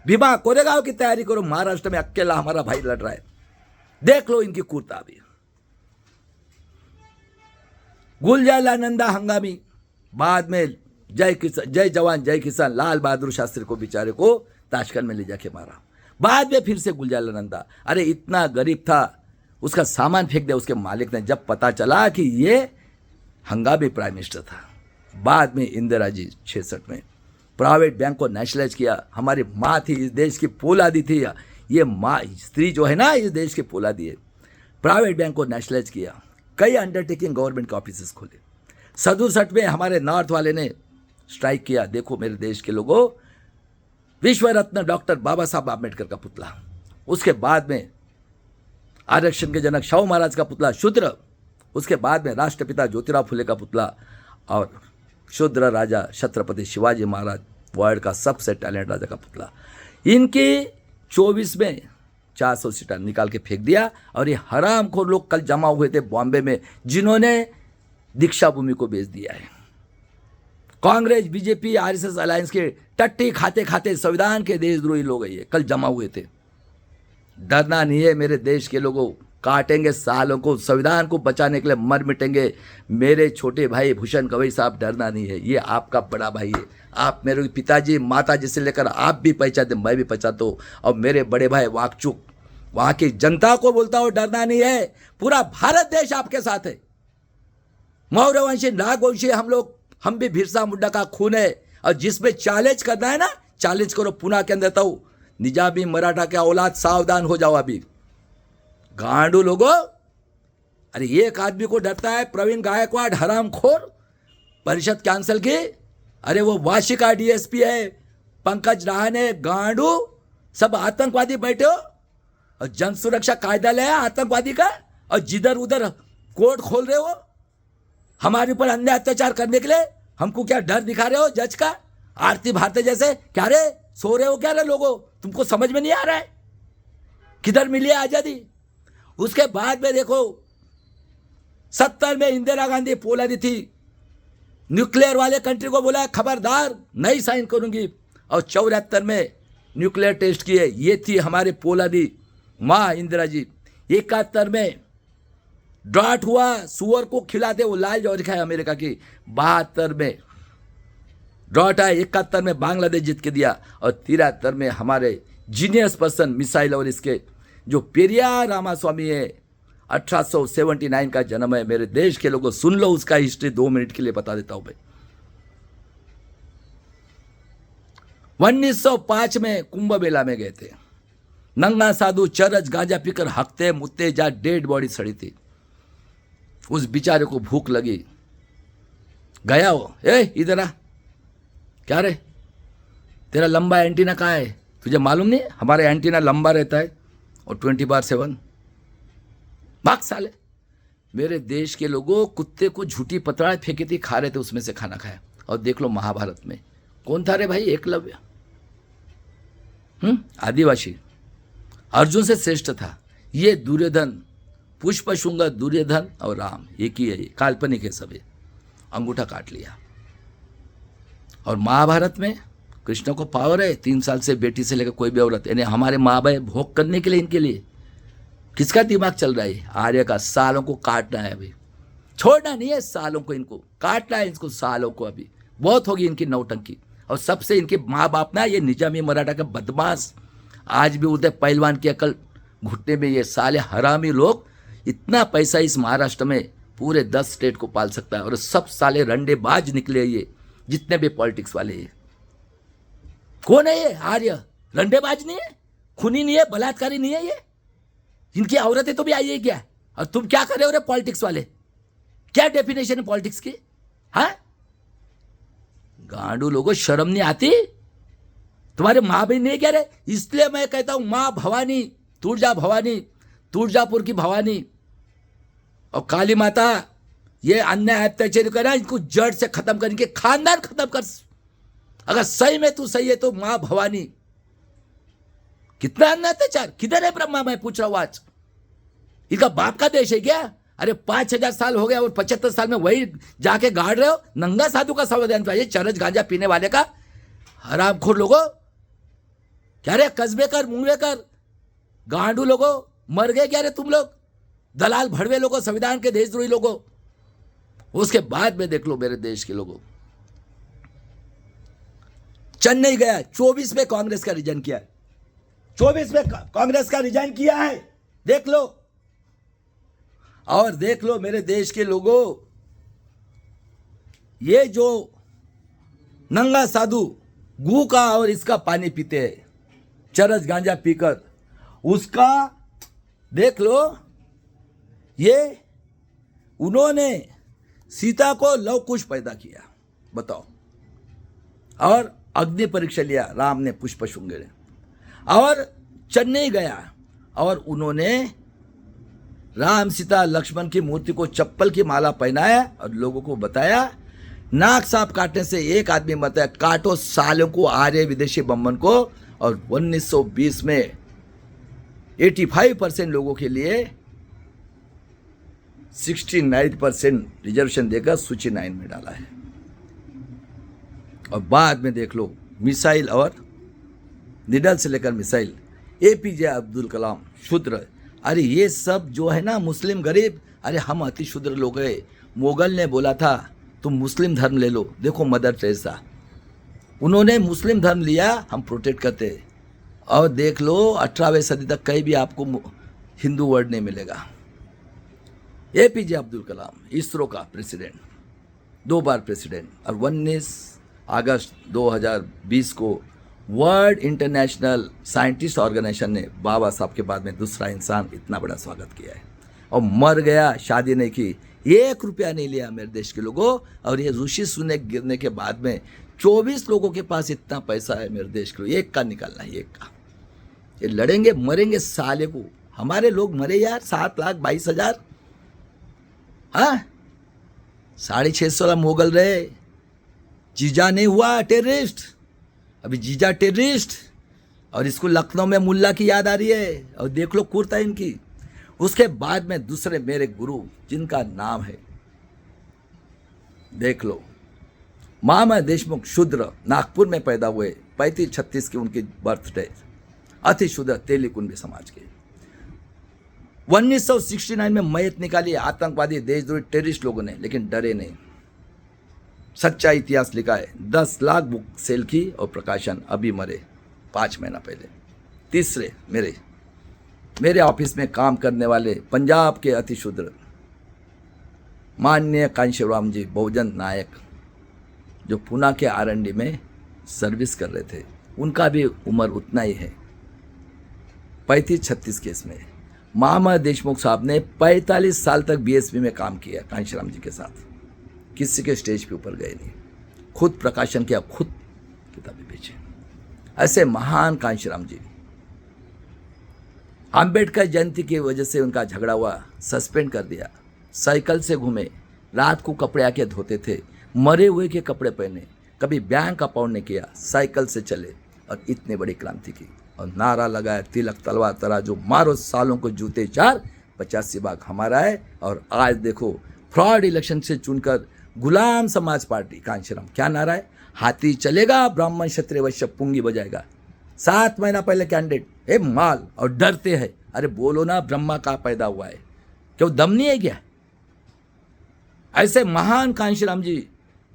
भीमा कोरेगांव की तैयारी करो, महाराष्ट्र में अकेला हमारा भाई लड़ रहा है, देख लो इनकी कुर्ता भी। गुलजालानंदा हंगामी, बाद में जय जवान जय किसान लाल बहादुर शास्त्री को बेचारे को ताशकंद में ले जाके मारा। बाद में फिर से गुलजालानंदा, अरे इतना गरीब था, उसका सामान फेंक दिया उसके मालिक ने, जब पता चला कि ये हंगामी प्राइम मिनिस्टर था। बाद में इंदिरा जी 66 में प्राइवेट बैंक को नेशनलाइज किया। हमारी माँ थी, इस देश की पोलादी थी, ये माँ स्त्री जो है ना, इस देश की पोलादी है। प्राइवेट बैंक को नेशनलाइज किया, कई अंडरटेकिंग गवर्नमेंट के ऑफिस खोले। 67 में हमारे नॉर्थ वाले ने स्ट्राइक किया। देखो मेरे देश के लोगों, विश्व रत्न डॉक्टर बाबा साहब आम्बेडकर का पुतला, उसके बाद में आरक्षण के जनक शाहू महाराज का पुतला शूद्र, उसके बाद में राष्ट्रपिता ज्योतिराव फुले का पुतला, और शूद्र राजा छत्रपति शिवाजी महाराज, वर्ल्ड का सबसे टैलेंट राजा का पुतला। इनकी 24 में 400 सीटा निकाल के फेंक दिया। और ये हरामखोर लोग कल जमा हुए थे बॉम्बे में, जिन्होंने दीक्षा भूमि को बेच दिया है। कांग्रेस बीजेपी आरएसएस अलायंस के टट्टी खाते खाते संविधान के देशद्रोही लोग ये कल जमा हुए थे। डरना नहीं है मेरे देश के लोगों, काटेंगे सालों को, संविधान को बचाने के लिए मर मिटेंगे। मेरे छोटे भाई भूषण गवई साहब, डरना नहीं है, ये आपका बड़ा भाई है। आप मेरे पिताजी माताजी से लेकर आप भी पहचानते, मैं भी पहचानता हूँ। और मेरे बड़े भाई वाकचुक, वहाँ की जनता को बोलता हूँ, डरना नहीं है, पूरा भारत देश आपके साथ है। मौर्यवंशी नागवंशी हम भी बिरसा मुंडा का खून है। और जिसमें चैलेंज करना है ना, चैलेंज करो। पुनः कह देता हूँ, निजामी मराठा के औलाद सावधान हो जाओ अभी। गांडू लोगों, अरे एक आदमी को डरता है, प्रवीण गायकवाड़ हरामखोर, परिषद कैंसिल की। अरे वो वाशिका डीएसपी है, पंकज रहाणे, गांडू, सब आतंकवादी बैठे हो। और जन सुरक्षा कायदा लाया आतंकवादी का, और जिधर उधर कोर्ट खोल रहे हो हमारे ऊपर अन्याय अत्याचार करने के लिए। हमको क्या डर दिखा रहे हो जज का? आरती भारती जैसे क्या रे, सो रहे हो क्या रे लोगों? तुमको समझ में नहीं आ रहा है किधर मिली है आजादी? उसके बाद में देखो 70 में इंदिरा गांधी पोलादी थी, न्यूक्लियर वाले कंट्री को बोला खबरदार नहीं साइन करूंगी। और 74 में न्यूक्लियर टेस्ट किए, ये थी हमारे पोलादी माँ इंदिरा जी। 71 में ड्राट हुआ, सुअर को खिलाते वो लाल जौहरी खाए अमेरिका की। 72 में ड्राट आया, 71 में बांग्लादेश जीत के दिया। और 73 में हमारे जीनियस पर्सन मिसाइल और इसके जो पेरियार रामास्वामी है, 1879 का जन्म है। मेरे देश के लोगों सुन लो उसका हिस्ट्री, 2 मिनट के लिए बता देता हूं भाई। 1905 में कुंभ मेला में गए थे, नंगा साधु चरस गांजा पीकर हकते मुत्ते जा डेड बॉडी सड़ी थी। उस बेचारे को भूख लगी, गया वो, इधर आ, क्या रे तेरा लंबा एंटीना कहाँ है? तुझे मालूम नहीं हमारा एंटीना लंबा रहता है और 24/7। भाग साले। मेरे देश के लोगों कुत्ते को झूठी पतरा फेंकी थी, खा रहे थे, उसमें से खाना खाया। और देख लो महाभारत में कौन था रे भाई? एकलव्य, आदिवासी, अर्जुन से श्रेष्ठ था। ये दुर्योधन, पुष्पशुंग, दुर्योधन और राम एक ही है, काल्पनिक है सभी। अंगूठा काट लिया। और महाभारत में कृष्ण को पावर है, 3 साल से बेटी से लेकर कोई भी औरत, यानी हमारे माँ बाप भोग करने के लिए इनके लिए किसका दिमाग चल रहा है? आर्य का। सालों को काटना है अभी, छोड़ना नहीं है सालों को, इनको काटना है, इसको सालों को। अभी बहुत होगी इनकी नौटंकी। और सबसे इनके माँ बाप ना, ये निजामी मराठा का बदमाश, आज भी उदय पहलवान की अकल घुटने में। ये साले हरामी लोग, इतना पैसा इस महाराष्ट्र में पूरे 10 स्टेट को पाल सकता है। और सब साले रंडेबाज निकले ये, जितने भी पॉलिटिक्स वाले ये। कौन है ये आर्य? रंडेबाज नहीं है, खूनी नहीं है, बलात्कारी नहीं है ये। इनकी औरतें तो भी आई है क्या? और तुम क्या कर रहे हो रे पॉलिटिक्स वाले? क्या डेफिनेशन है पॉलिटिक्स की? हाँ, गांडू लोगों, शर्म नहीं आती? तुम्हारे माँ बहन नहीं कह रहे? इसलिए मैं कहता हूं माँ भवानी, तुळजा भवानी, तुळजापुर की भवानी और काली माता, ये अन्याय अत्याचार करा, इनको जड़ से खत्म कर, इनके खानदान खत्म कर। अगर सही में तू सही है तो माँ भवानी, कितना अन्याय अत्याचार, किधर है ब्रह्मा? मैं पूछ रहा हूं आज, इनका बाप का देश है क्या? अरे 5,000 साल हो गया और 75 साल में वही जाके गाड़ रहे हो। नंगा साधु का संविधान चाहिए, चरस गांजा पीने वाले का। हरामखोर लोगों, क्या रे कस्बे कर, मुंगवे कर, गांडू लोगों, मर गए क्या रे तुम लोग, दलाल भड़वे लोगों, संविधान के देशद्रोही लोगों। उसके बाद में देख लो मेरे देश के लोगों, चेन्नई गया, 24 में कांग्रेस का रिजाइन किया है, 24 में कांग्रेस का रिजाइन किया है, देख लो। और देख लो मेरे देश के लोगों, ये जो नंगा साधु गू का और इसका पानी पीते हैं, चरस गांजा पीकर, उसका देख लो। ये उन्होंने सीता को लव कुश पैदा किया, बताओ, और अग्नि परीक्षा लिया, राम ने पुष्प शुंगे, और चेन्नई गया और उन्होंने राम सीता लक्ष्मण की मूर्ति को चप्पल की माला पहनाया और लोगों को बताया नाक सांप काटने से एक आदमी मरता है, काटो सालों को आर्य विदेशी बम्बन को। और 1920 में 85% लोगों के लिए 69% रिजर्वेशन देकर सूची 9 में डाला है। और बाद में देख लो मिसाइल और निडल से लेकर मिसाइल, एपीजे अब्दुल कलाम शूद्र। अरे ये सब जो है ना मुस्लिम गरीब, अरे हम अति शूद्र लोग हैं। मुगल ने बोला था तुम मुस्लिम धर्म ले लो, देखो मदर टेरेसा, उन्होंने मुस्लिम धर्म लिया, हम प्रोटेक्ट करते। और देख लो 18वीं सदी तक कहीं भी आपको हिंदू वर्ड नहीं मिलेगा। एपीजे अब्दुल कलाम इसरो का प्रेसिडेंट, 2 बार प्रेसिडेंट, और 19 अगस्त 2020 को वर्ल्ड इंटरनेशनल साइंटिस्ट ऑर्गेनाइजेशन ने बाबा साहब के बाद में दूसरा इंसान इतना बड़ा स्वागत किया है। और मर गया, शादी नहीं की, 1 रुपया नहीं लिया मेरे देश के लोगों। और ये ऋषि सुने गिरने के बाद में 24 लोगों के पास इतना पैसा है मेरे देश के लोग, एक का निकालना है, एक का। ये लड़ेंगे मरेंगे साले को। हमारे लोग मरे यार, 7,22,000। हाँ, 650 मुगल रहे, जीजा नहीं हुआ टेररिस्ट, अभी जीजा टेररिस्ट। और इसको लखनऊ में मुल्ला की याद आ रही है, और देख लो कुर्ता इनकी। उसके बाद में दूसरे मेरे गुरु जिनका नाम है, देख लो, मामा देशमुख शूद्र, नागपुर में पैदा हुए, 35-36 की उनकी बर्थडे, अति शूद्र तेली कुंभी समाज के। 1969 में मैयत निकाली आतंकवादी देशद्रोही टेररिस्ट लोगों ने, लेकिन डरे नहीं। सच्चा इतिहास लिखा है, 10 लाख बुक सेल की और प्रकाशन, अभी मरे 5 महीना पहले। तीसरे मेरे ऑफिस में काम करने वाले पंजाब के अति शूद्र माननीय कांशीराम जी बहुजन नायक, जो पुणे के आरएनडी में सर्विस कर रहे थे, उनका भी उम्र उतना ही है, 35-36 केस में। मामा देशमुख साहब ने 45 साल तक बीएसपी में काम किया कांशीराम जी के साथ, किसी के स्टेज पे ऊपर गए नहीं, खुद प्रकाशन किया, खुद किताबें बेचे। ऐसे महान कांशीराम जी, अंबेडकर जयंती की वजह से उनका झगड़ा हुआ, सस्पेंड कर दिया, साइकिल से घूमे, रात को कपड़े आके धोते थे, मरे हुए के कपड़े पहने, कभी बैंक अकाउंट नहीं किया, साइकिल से चले, और इतनी बड़ी क्रांति की। और नारा लगाया, तिलक तलवार तराजू मारो सालों को जूते 4, 85 भाग हमारा है। और आज देखो फ्रॉड इलेक्शन से चुनकर गुलाम समाज पार्टी कांशीराम, क्या नारा है, हाथी चलेगा ब्राह्मण क्षत्रिय वैश्य पुंगी बजाएगा। 7 महीना पहले कैंडिडेट ए माल, और डरते हैं, अरे बोलो ना ब्रह्मा का पैदा हुआ है, क्यों दम नहीं है क्या? ऐसे महान कांशीराम जी,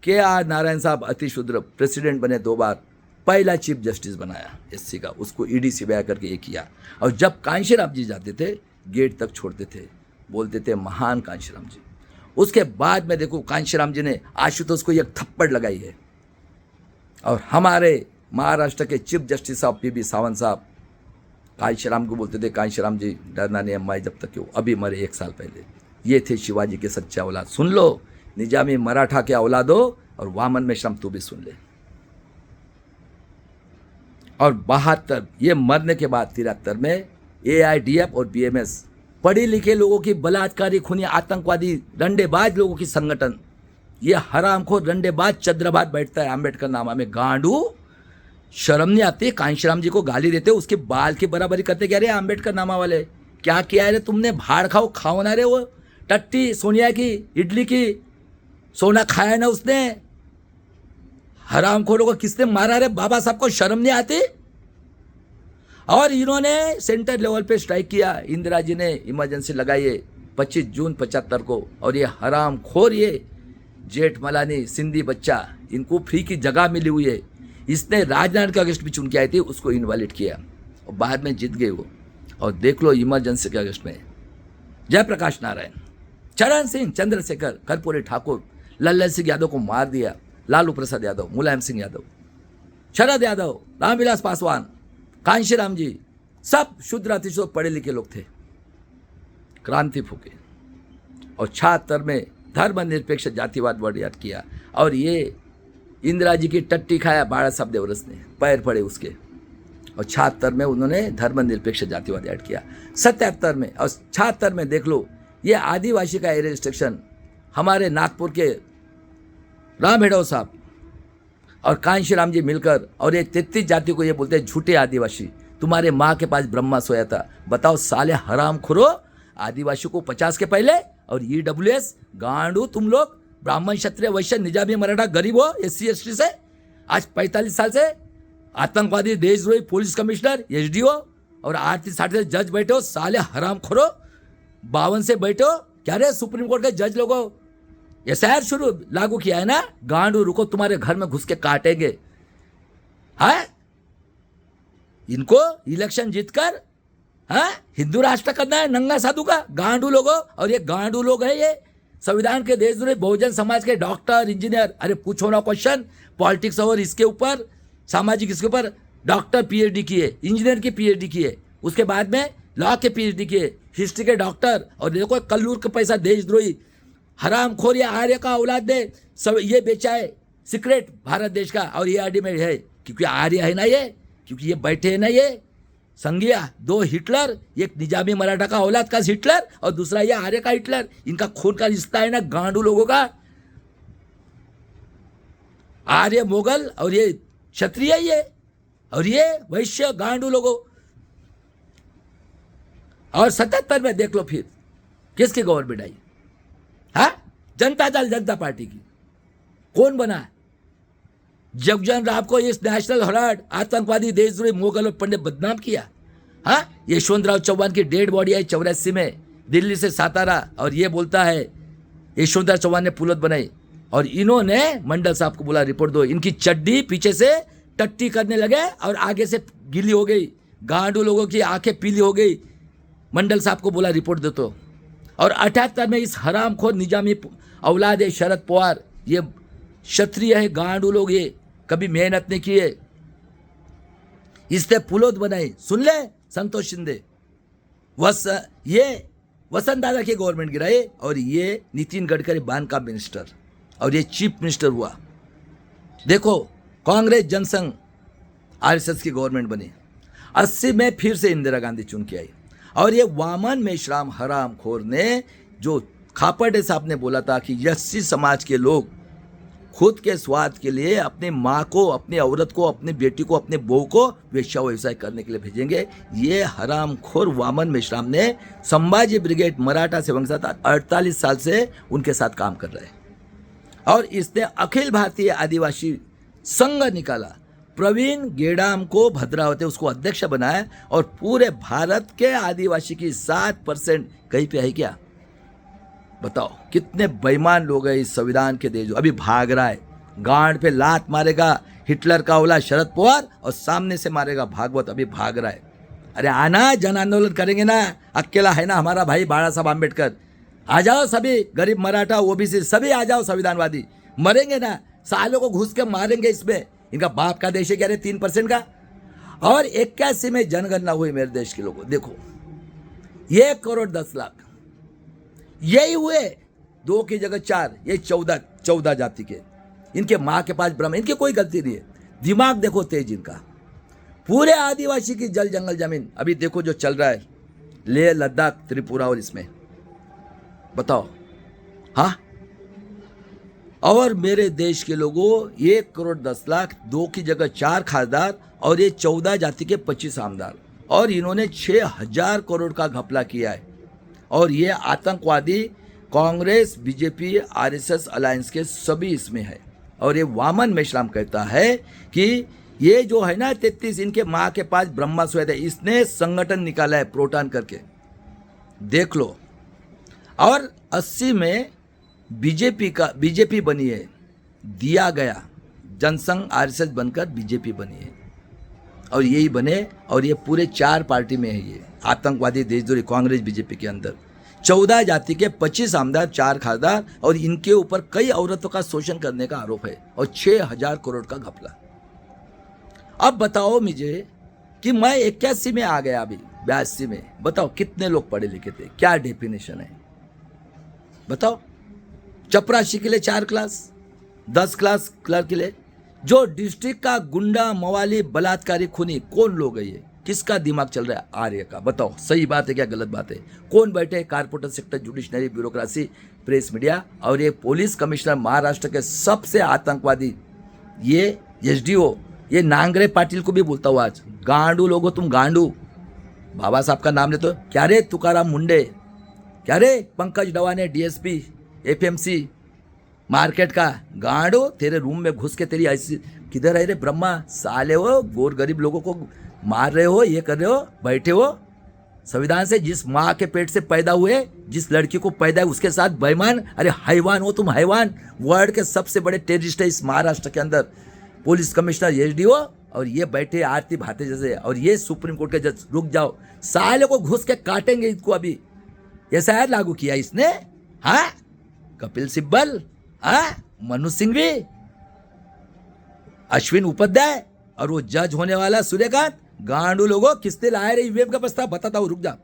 के.आर. नारायण साहब अति शूद्र, प्रेसिडेंट बने 2 बार, पहला चीफ जस्टिस बनाया एससी का, उसको ईडी सीबीआई करके ये किया। और जब कांशीराम जी जाते थे गेट तक छोड़ते थे, बोलते थे महान कांशीराम जी। उसके बाद में देखो कांशीराम जी ने आशुतोष को एक थप्पड़ लगाई है। और हमारे महाराष्ट्र के चीफ जस्टिस साहब पी.बी. सावंत साहब कांशीराम को बोलते थे, कांशीराम जी डरना नहीं अम्मा जब तक, अभी मरे 1 साल पहले। ये थे शिवाजी के सच्चे औलाद। सुन लो, निजामी मराठा के औलाद हो, और वामन मेश्राम तू भी सुन ले। और 72 ये मरने के बाद 73 में AIDF और BMS, पढ़े लिखे लोगों की बलात्कारी खूनी आतंकवादी रंडेबाज लोगों की संगठन, ये हरामखोर रंडेबाज चंद्रबाज बैठता है अम्बेडकर नामा में। गांडू, शर्म नहीं आती? कांशीराम जी को गाली देते, उसके बाल की बराबरी करते, क्या रे अम्बेडकर नामा वाले, क्या किया है रे तुमने? भाड़ खाओ ना रे, वो टट्टी सोनिया की इडली की सोना खाया ना उसने। हरामखोरों को किसने मारा रे? बाबा साहब को शर्म नहीं आती? और इन्होंने सेंटर लेवल पे स्ट्राइक किया, इंदिरा जी ने इमरजेंसी लगाई है 25 जून 75 को। और ये हरामखोर, ये जेठमलानी सिंधी बच्चा, इनको फ्री की जगह मिली हुई है। इसने राजनारायण के अगेंस्ट भी चुन के आई थी, उसको इनवैलिड किया और बाद में जीत गए वो। और देख लो इमरजेंसी के अगेंस्ट में जयप्रकाश नारायण, चरण सिंह, चंद्रशेखर, कर्पूरी ठाकुर, लल्लन सिंह यादव को मार दिया, लालू प्रसाद यादव, मुलायम सिंह यादव, शरद यादव, रामविलास पासवान, कांशीराम जी, सब शुद्ध अतिशुद्ध पढ़े लिखे लोग थे। क्रांति फूके और 76 में धर्मनिरपेक्ष जातिवाद वर्ड याद किया। और ये इंदिरा जी की टट्टी खाया बाड़ा साहब देवरस ने, पैर पड़े उसके। और 76 में उन्होंने धर्मनिरपेक्ष जातिवाद ऐड किया। 77 में और 76 में देख लो, ये आदिवासी का एरिया रिस्ट्रिक्शन हमारे नागपुर के राम हेडो साहब और कांशीराम जी मिलकर, और ये 33 जाति को ये बोलते हैं झूठे आदिवासी, तुम्हारे माँ के पास ब्रह्मा सोया था। बताओ साले हराम खुरो, आदिवासी को 50 के पहले और EWS गांडू, तुम लोग ब्राह्मण क्षत्रिय वैश्य निजामी मराठा गरीब हो SC ST से। आज 45 साल से आतंकवादी देशद्रोही पुलिस कमिश्नर SDO और 38-60 से जज बैठे हो, साले हराम खोरो। 52 से बैठे हो क्या रे? सुप्रीम कोर्ट के जज लोगों SIR शुरू लागू किया है ना? गांडू रुको, तुम्हारे घर में घुस के काटेंगे। है इनको इलेक्शन जीतकर हिंदू राष्ट्र करना है नंगा साधु का, गांडू लोगों। और ये गांडू लोग है, ये संविधान के देशद्रोही बहुजन समाज के डॉक्टर इंजीनियर। अरे पूछो ना क्वेश्चन, पॉलिटिक्स और इसके ऊपर, सामाजिक इसके ऊपर डॉक्टर PhD किए, इंजीनियर की PhD किए, उसके बाद में लॉ के PhD किए, हिस्ट्री के डॉक्टर। और देखो कल्लूर का पैसा देशद्रोही हरामखोर, ये आर्य का औलाद दे सब ये बेचा है सीक्रेट भारत देश का। और ये ARD में है क्योंकि आर्य है ना ये, क्योंकि ये बैठे है ना ये संज्ञा। 2 हिटलर, एक निजामी मराठा का औलाद का हिटलर और दूसरा ये आर्य का हिटलर। इनका खून का रिश्ता है ना गांडू लोगों का। आर्य मोगल और ये क्षत्रिय, ये और ये वैश्य गांडू लोगों। और 77 में देख लो फिर किसकी गवर्नमेंट आई? जनता दल, जनता पार्टी की। कौन बना? जगजन राम को इस नेशनल हेराल्ड आतंकवादी देशद्रोही मुगल और पंडित बदनाम किया। यशवंतराव चौहान की डेड बॉडी आई 84 में दिल्ली से सातारा, और ये बोलता है यशवंतराव चौहान ने पुलत बनाई। और इन्होंने मंडल साहब को बोला रिपोर्ट दो। इनकी चड्डी पीछे से टट्टी करने लगे और आगे से गीली हो गई, गांडू लोगों की आंखें पीली हो गई। मंडल साहब को बोला रिपोर्ट दो तो। और 78 में इस हरामखोर निजामी औलाद है शरद पवार, ये क्षत्रिय है, गांडू लोग, ये कभी मेहनत नहीं किए, इसने पुलोद बनाई। सुन ले संतोष शिंदे, ये वसंत दादा की गवर्नमेंट गिराई, और ये नितिन गडकरी बांध का मिनिस्टर, और ये चीफ मिनिस्टर हुआ। देखो कांग्रेस जनसंघ RSS की गवर्नमेंट बनी। 80 में फिर से इंदिरा गांधी चुन के आई। और ये वामन मेश्राम हरामखोर ने, जो खापर्डे साहब ने बोला था कि यस्सी समाज के लोग खुद के स्वाद के लिए अपनी माँ को, अपनी औरत को, अपनी बेटी को, अपने बहू को वेश्या व्यवसाय करने के लिए भेजेंगे, ये हरामखोर वामन मेश्राम ने संभाजी ब्रिगेड मराठा सेवक के साथ 48 साल से उनके साथ काम कर रहे हैं। और इसने अखिल भारतीय आदिवासी संघ निकाला, प्रवीण गेडाम को भद्रावती उसको अध्यक्ष बनाया, और पूरे भारत के आदिवासी की 7% कहीं पे है क्या? बताओ कितने बेईमान लोग हैं इस संविधान के देश। अभी भाग रहा है, गांड पे लात मारेगा हिटलर का औलाद शरद पवार, और सामने से मारेगा भागवत, अभी भाग रहा है। अरे आना, जन आंदोलन करेंगे ना, अकेला है ना हमारा भाई बाड़ा साहब आम्बेडकर। आ जाओ सभी, गरीब मराठा OBC सभी आ जाओ, संविधानवादी मरेंगे ना, सालों को घुस के मारेंगे इसमें। इनका बाप का देश है क्या रे 3% का? और 81 में जनगणना हुई मेरे देश के लोगों, देखो 1 करोड़ 10 लाख यही हुए, 2 की जगह 4, ये 14 जाति के। इनके माँ के पास ब्रह्म, इनकी कोई गलती नहीं है, दिमाग देखो तेज इनका। पूरे आदिवासी की जल जंगल जमीन अभी देखो जो चल रहा है, लेह लद्दाख त्रिपुरा, और इसमें बताओ। और मेरे देश के लोगों 1 करोड़ 10 लाख, 2 की जगह 4 खासदार, और ये 14 जाति के 25 आमदार, और इन्होंने 6000 करोड़ का घपला किया है। और ये आतंकवादी कांग्रेस, बीजेपी, आरएसएस अलायंस के सभी इसमें है। और ये वामन मेश्राम कहता है कि ये जो है ना 33, इनके माँ के पास ब्रह्मा स्वेद है, इसने संगठन निकाला है प्रोटॉन करके, देख लो। और 80 में बीजेपी बनी है, दिया गया जनसंघ आरएसएस बनकर बीजेपी बनी है, और यही बने। और ये पूरे 4 पार्टी में है, ये आतंकवादी देशद्रोही कांग्रेस बीजेपी के अंदर 14 जाति के 25 आमदार, 4 खासदार, और इनके ऊपर कई औरतों का शोषण करने का आरोप है, और 6000 करोड़ का घपला। अब बताओ मुझे कि मैं 81 में आ गया, अभी 82 में, बताओ कितने लोग पढ़े लिखे थे, क्या डेफिनेशन है बताओ। चपरासी के लिए 4 क्लास, 10 क्लास क्लर्क के लिए। जो डिस्ट्रिक्ट का गुंडा, मवाली, बलात्कारी, खूनी कौन लोग है ये? किसका दिमाग चल रहा है? आर्य का। बताओ सही बात है क्या गलत बात है? कौन बैठे? Corporator sector, judiciary, bureaucracy, press media, और ये पुलिस कमिश्नर महाराष्ट्र के सबसे आतंकवादी, ये एसडीओ, ये नांगरे पाटिल को भी बोलता हूँ आज, गांडू लोगो तुम, गांडू। बाबा साहब का नाम लेते हो क्या रे? तुकाराम मुंडे, क्या रे? पंकज डवाने, डीएसपी, एफएमसी मार्केट का गांडो, तेरे रूम में घुस के तेरी ऐसी किधर है रे ब्रह्मा? साले हो, गोर गरीब लोगों को मार रहे हो, ये कर रहे हो, बैठे हो। संविधान से जिस माँ के पेट से पैदा हुए, जिस लड़की को पैदा है उसके साथ बेईमान, अरे हैवान हो तुम, हैवान। वर्ल्ड के सबसे बड़े टेररिस्ट है इस महाराष्ट्र के अंदर, पुलिस कमिश्नर, एसडीओ, और ये बैठे आरती भाते जैसे, और ये सुप्रीम कोर्ट के जज। रुक जाओ, साले को घुस के काटेंगे इसको। अभी एसआईआर लागू किया इसने, हाँ? कपिल सिब्बल, हाँ? मनु सिंघवी, अश्विन उपाध्याय, और वो जज होने वाला सूर्यकांत। गांडू लोगों, किसने लाए रे ईवीएम का प्रस्ताव? बताता हूं, रुक जा।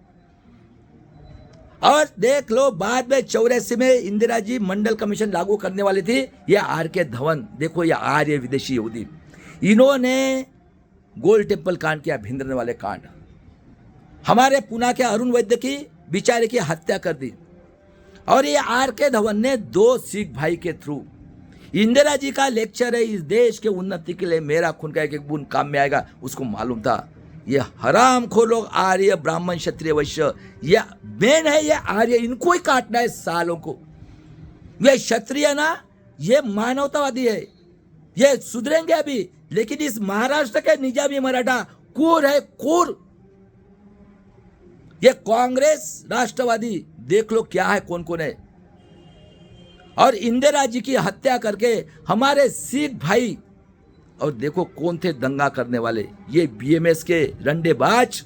और देख लो, बाद में 84 में इंदिरा जी मंडल कमीशन लागू करने वाली थी, ये आर.के. धवन, देखो ये आर्य विदेशी यहूदी, इन्होंने गोल टेम्पल कांड किया, भिंद्रन वाले कांड। हमारे पुणे के अरुण वैद्य की बेचारे की हत्या कर दी। और ये आर.के. धवन ने 2 सिख भाई के थ्रू, इंदिरा जी का लेक्चर है, इस देश के उन्नति के लिए मेरा खून का एक बूंद काम में आएगा, उसको मालूम था। ये हरामखोर लोग, आर्य, ब्राह्मण, क्षत्रिय, वैश्य, ये मेन है, ये आर्य, इनको ही काटना है सालों को। ये क्षत्रिय ना, ये मानवतावादी है, ये सुधरेंगे अभी। लेकिन इस महाराष्ट्र के निजामी मराठा कूर है, कूर। ये कांग्रेस, राष्ट्रवादी, देख लो क्या है, कौन कौन है। और इंदिरा जी की हत्या करके हमारे सिख भाई, और देखो कौन थे दंगा करने वाले, ये बीएमएस के रंडेबाज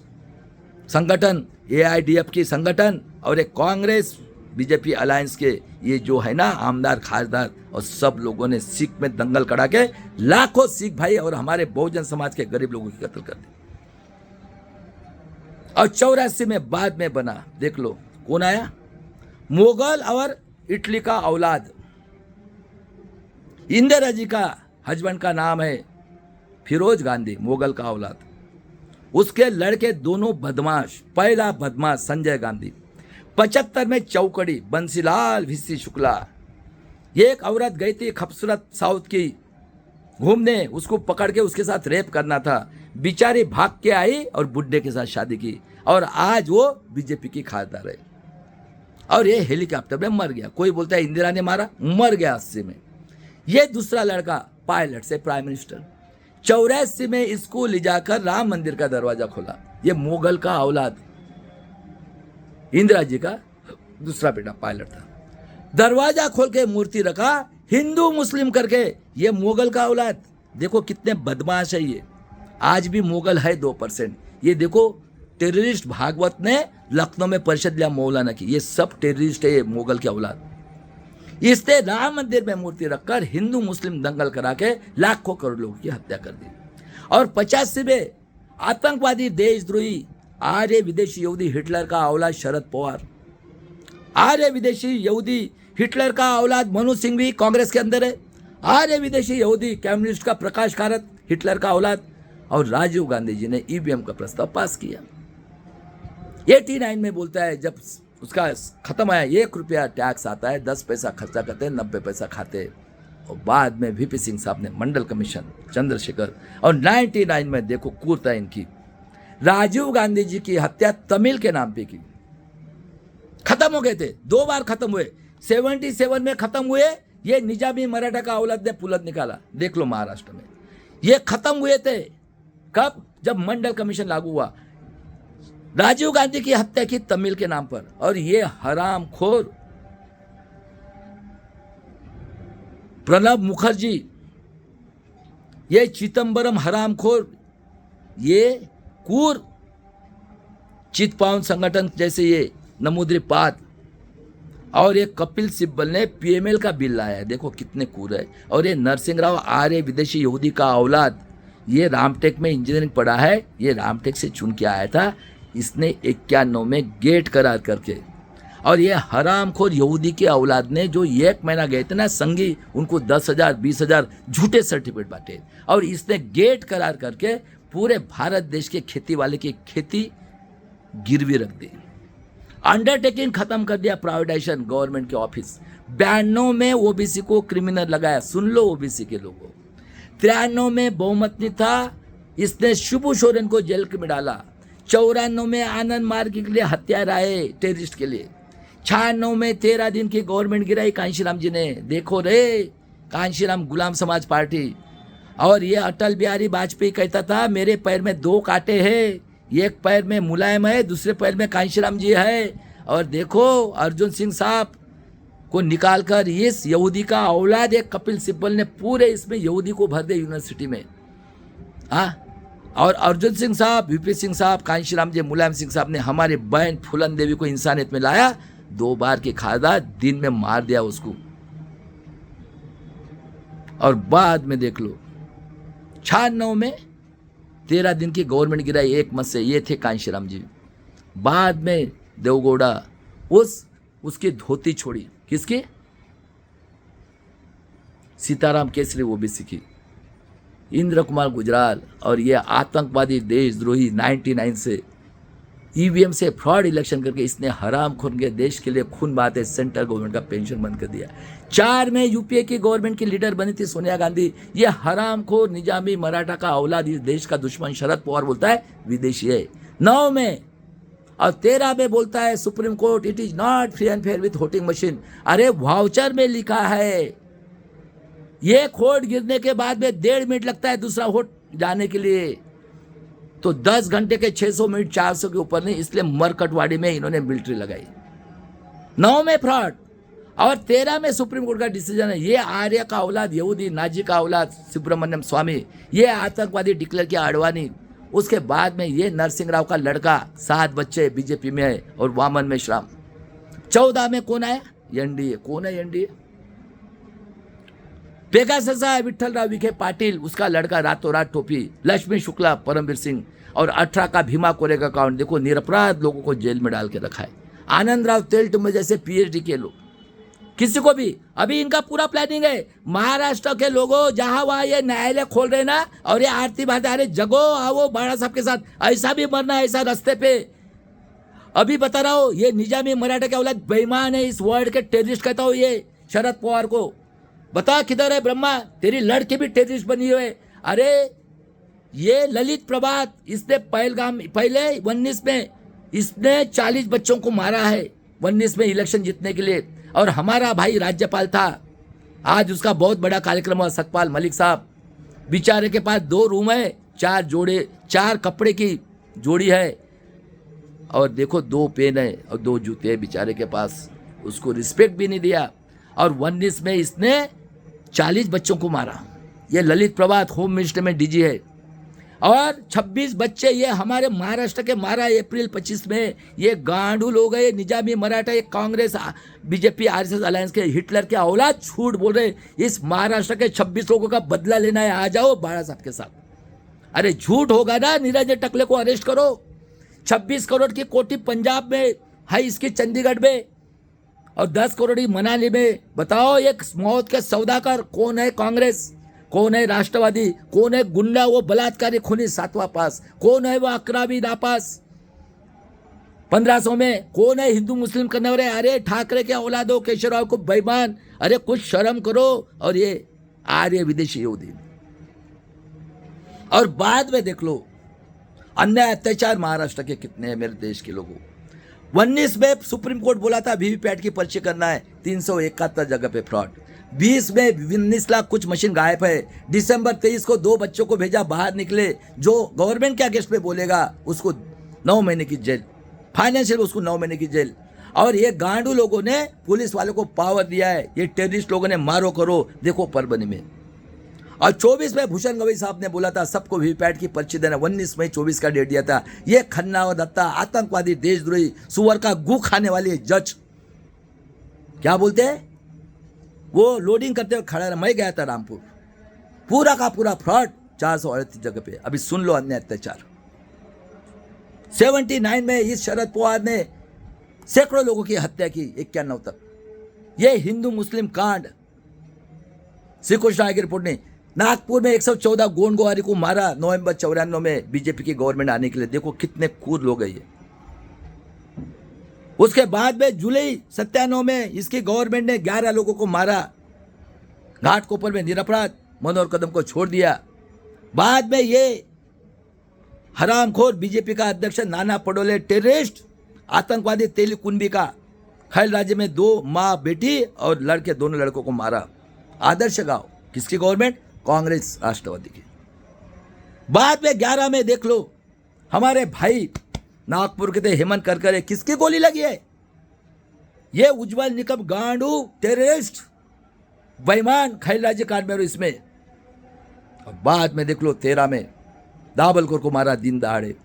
संगठन, एआईडीएफ की संगठन, और एक कांग्रेस बीजेपी अलायंस के ये जो है ना आमदार, खासदार, और सब लोगों ने सिख में दंगल करा के लाखों सिख भाई और हमारे बहुजन समाज के गरीब लोगों की कत्ल कर दी। और 84 में बाद में बना, देख लो कौन आया, मुगल और इटली का औलाद। इंदिरा जी का हस्बैंड का नाम है फिरोज गांधी, मुगल का औलाद। उसके लड़के दोनों बदमाश, पहला बदमाश संजय गांधी, 75 में चौकड़ी, बंसीलाल भिस्सी शुक्ला। एक औरत गई थी खूबसूरत साउथ की घूमने, उसको पकड़ के उसके साथ रेप करना था, बेचारी भाग के आई और बुड्ढे के साथ शादी की, और आज वो बीजेपी की खासदार है। और ये हेलीकॉप्टर में मर गया। कोई बोलता है इंदिरा ने मारा, मर गया 80 में। ये दूसरा लड़का पायलट से प्राइम मिनिस्टर, 84 में इसको ले जाकर राम मंदिर का दरवाजा खोला। ये मुगल का औलाद, इंदिरा जी का दूसरा बेटा पायलट था। दरवाजा खोल के मूर्ति रखा, हिंदू मुस्लिम करके। ये मुगल का औलाद, देखो कितने बदमाश है ये। आज भी मुगल है 2%। ये देखो टेररिस्ट भागवत ने लखनऊ में परिषद लिया मौलाना की, ये सब टेररिस्ट है, ये मुगल के औलाद। इसने राम मंदिर में मूर्ति रखकर हिंदू मुस्लिम दंगल करा के लाखों करोड़ लोगों की हत्या कर दी। और 85 में आतंकवादी, देशद्रोही, आर्य विदेशी यहूदी, हिटलर का औलाद शरद पवार, आर्य विदेशी यहूदी हिटलर का औलाद मनु सिंघवी कांग्रेस के अंदर है, आर्य विदेशी यहूदी कम्युनिस्ट का प्रकाश कारत हिटलर का औलाद। और राजीव गांधी जी ने ईवीएम का प्रस्ताव पास किया। 89 में बोलता है, जब उसका खत्म आया, 1 रुपया टैक्स आता है, 10 पैसा खर्चा करते हैं, 90 पैसा खाते। और बाद में वीपी सिंह साहब ने मंडल कमीशन, चंद्रशेखर, और 99 में देखो कूरता इनकी, राजीव गांधी जी की हत्या तमिल के नाम पे की। खत्म हो गए थे, 2 बार खत्म हुए। 77 में खत्म हुए, ये निजामी मराठा का औलाद ने पुलत निकाला। देख लो महाराष्ट्र में ये खत्म हुए थे कब? जब मंडल कमीशन लागू हुआ। राजीव गांधी की हत्या की तमिल के नाम पर, और ये हरामखोर प्रणब मुखर्जी, ये चिदम्बरम हरामखोर, ये कूर चितपावन संगठन जैसे ये नमूद्रीपाद, और ये कपिल सिब्बल ने पीएमएल का बिल लाया है। देखो कितने कूर है। और ये नरसिंह राव आर्य विदेशी यहूदी का औलाद, ये रामटेक में इंजीनियरिंग पढ़ा है, ये रामटेक से चुन के आया था, इसने 91 में गेट करार करके। और ये हरामखोर यहूदी के औलाद ने जो 1 महीना गए थे ना संगी, उनको 10,000 20,000 झूठे सर्टिफिकेट बांटे, और इसने गेट करार करके पूरे भारत देश के खेती वाले की खेती गिरवी रख दी। अंडरटेकिंग खत्म कर दिया, प्राइवेटाइजेशन गवर्नमेंट के ऑफिस। 92 में ओबीसी को क्रिमिनल लगाया, सुन लो ओबीसी के लोगों। 93 में बहुमत नहीं था, इसने शिबू सोरेन को जेल में डाला। 94 में आनंद मार्ग के लिए हत्यारा आए टेररिस्ट के लिए। 96 में 13 दिन की गवर्नमेंट गिराई कांशीराम जी ने। देखो रे, कांशीराम गुलाम समाज पार्टी। और ये अटल बिहारी वाजपेयी कहता था मेरे पैर में 2 कांटे हैं, एक पैर में मुलायम है, दूसरे पैर में कांशीराम जी है। और देखो अर्जुन सिंह साहब को निकालकर इस यहूदी का औलाद एक कपिल सिब्बल ने पूरे इसमें यहूदी को भर दे यूनिवर्सिटी में। और अर्जुन सिंह साहब, वीपी सिंह साहब, कांशीराम जी, मुलायम सिंह साहब ने हमारे बहन फूलन देवी को इंसानियत में लाया। 2 बार की खादा दिन में मार दिया उसको। और बाद में देख लो 96 में 13 दिन की गवर्नमेंट गिराई एक मत से, ये थे कांशीराम जी। बाद में देवगौड़ा उसकी धोती छोड़ी, किसकी? सीताराम केसरी ओबीसी की। इंद्र कुमार गुजराल और ये आतंकवादी देशद्रोही 99 से ईवीएम से फ्रॉड इलेक्शन करके इसने हराम खून के देश के लिए खून बहाते सेंट्रल गवर्नमेंट का पेंशन बंद कर दिया। 4 में यूपीए की गवर्नमेंट की लीडर बनी थी सोनिया गांधी। ये हरामखोर निजामी मराठा का औलाद इस देश का दुश्मन शरद पवार बोलता है विदेशी है। 9 में और 13 में बोलता है supreme court it is not free and fair with voting machine. अरे वाउचर में लिखा है, ये खोट गिरने के बाद में 1.5 मिनट लगता है दूसरा वोट जाने के लिए, तो 10 घंटे के 600 मिनट 400 के ऊपर नहीं, इसलिए मरकटवाड़ी में इन्होंने मिलिट्री लगाई। 9 में फ्रॉड और 13 में सुप्रीम कोर्ट का डिसीजन है। ये आर्य का औलाद यहूदी, नाजी का औलाद सुब्रमण्यम स्वामी, ये आतंकवादी डिक्लेयर किया आडवाणी। उसके बाद में ये नरसिंह राव का लड़का, 7 बच्चे बीजेपी में है, और वामन मेश्राम। 14 में कौन आया? एनडीए। कौन है एनडीए? पेगासस है विठ्ठलराव विखे पाटिल, उसका लड़का रातों रात टोपी, लक्ष्मी शुक्ला, परमवीर सिंह। और 18 का भीमा कोरेगा अकाउंट, देखो निरपराध लोगों को जेल में डाल के रखा है। आनंद राव तेलटुंबे जैसे पीएचडी के लोग, किसी को भी अभी इनका पूरा प्लानिंग है। महाराष्ट्र के लोगों जहां वहां ये न्यायालय खोल रहे ना, और ये आरती भाते, अरे जगो आओ बाड़ा साहब के साथ, ऐसा भी मरना, ऐसा रास्ते पे। अभी बता रहा हूं, ये निजामी मराठा के औलाद बेईमान है, इस वर्ल्ड के टेररिस्ट कहता हूं ये शरद पवार को। बता किधर है ब्रह्मा, तेरी लड़की भी टेररिस्ट बनी हुई है। अरे ये ललित प्रभात, इसने पहले 19 में इसने 40 बच्चों को मारा है 19 में इलेक्शन जीतने के लिए। और हमारा भाई राज्यपाल था, आज उसका बहुत बड़ा कार्यक्रम हुआ, सतपाल मलिक साहब। बेचारे के पास 2 रूम है, 4 कपड़े की जोड़ी है, और देखो 2 पेन है और 2 जूते है बेचारे के पास। उसको रिस्पेक्ट भी नहीं दिया। और 19 में इसने 40 बच्चों को मारा। ये ललित प्रभात होम मिनिस्टर में डीजी है। और 26 बच्चे ये हमारे महाराष्ट्र के मारा अप्रैल 25 में। ये गांडू लोग है, निजामी मराठा, ये कांग्रेस बीजेपी आरएसएस अलायंस के हिटलर के औलाद झूठ बोल रहे। इस महाराष्ट्र के 26 लोगों का बदला लेना है, आ जाओ बाड़ा साहब के साथ। अरे झूठ होगा ना, नीरज टकले को अरेस्ट करो। 26 करोड़ की कोठी पंजाब में है, इसकी चंडीगढ़ में, और 10 करोड़ ही मनाली में। बताओ एक मौत के सौदागर कौन है? कांग्रेस। कौन है राष्ट्रवादी? कौन है गुंडा वो बलात्कारी खूनी 7वां पास? कौन है वो अकरावी नापास 1500 में? कौन है हिंदू मुस्लिम करने वाले? अरे ठाकरे के औलादो, केशवराव को बेईमान, अरे कुछ शर्म करो। और ये आर्य विदेशी यहूदी। और बाद में देख लो अन्याय अत्याचार महाराष्ट्र के कितने हैं मेरे देश के लोगों। 19 में सुप्रीम कोर्ट बोला था वीवीपैट की पर्ची करना है, 371 जगह पे फ्रॉड। 20 में 19 लाख कुछ मशीन गायब है। दिसंबर 23 को 2 बच्चों को भेजा बाहर निकले, जो गवर्नमेंट के अगेंस्ट पे बोलेगा उसको 9 महीने की जेल, फाइनेंशियल उसको 9 महीने की जेल। और ये गांडू लोगों ने पुलिस वालों को पावर दिया है, ये टेररिस्ट लोगों ने मारो करो, देखो परभनी में। और 24 में भूषण गवई साहब ने बोला था सबको वीवीपैट की पर्ची देना, 19 मई 24 का डेट दिया था। ये खन्ना और दत्ता आतंकवादी, देशद्रोही, सुअर का गू खाने वाले जज क्या बोलते हैं, वो लोडिंग करते हुए खड़ा रहा। मैं गया था रामपुर, पूरा का पूरा फ्रॉड 438 जगह पे। अभी सुन लो अन्य अत्याचार। 79 में इस शरद पवार ने सैकड़ों लोगों की हत्या की, 91 तक। ये हिंदू मुस्लिम कांड श्री कृष्ण राय की रिपोर्ट ने नागपुर में 114 गोंडगोवारी को मारा नवंबर 94 में बीजेपी की गवर्नमेंट आने के लिए। देखो कितने कूद लोग हैं ये। उसके बाद में जुलाई 97 में इसकी गवर्नमेंट ने 11 लोगों को मारा। घाटकोपर में निरपराध मनोहर कदम को छोड़ दिया। बाद में ये हरामखोर बीजेपी का अध्यक्ष नाना पटोले टेररिस्ट आतंकवादी तेलकुंबी का खैल राज्य में 2 माँ बेटी और लड़के, दोनों लड़कों को मारा। आदर्श गांव किसकी गवर्नमेंट, कांग्रेस राष्ट्रवादी की। बाद में 11 में देख लो हमारे भाई नागपुर के थे हेमंत करकरे, किसकी गोली लगी है, ये उज्जवल निकम गांडू टेररिस्ट बेईमान खैल राज्य कांड में। इसमें और बाद में देख लो 13 में दाभोलकर को मारा दिन दहाड़े,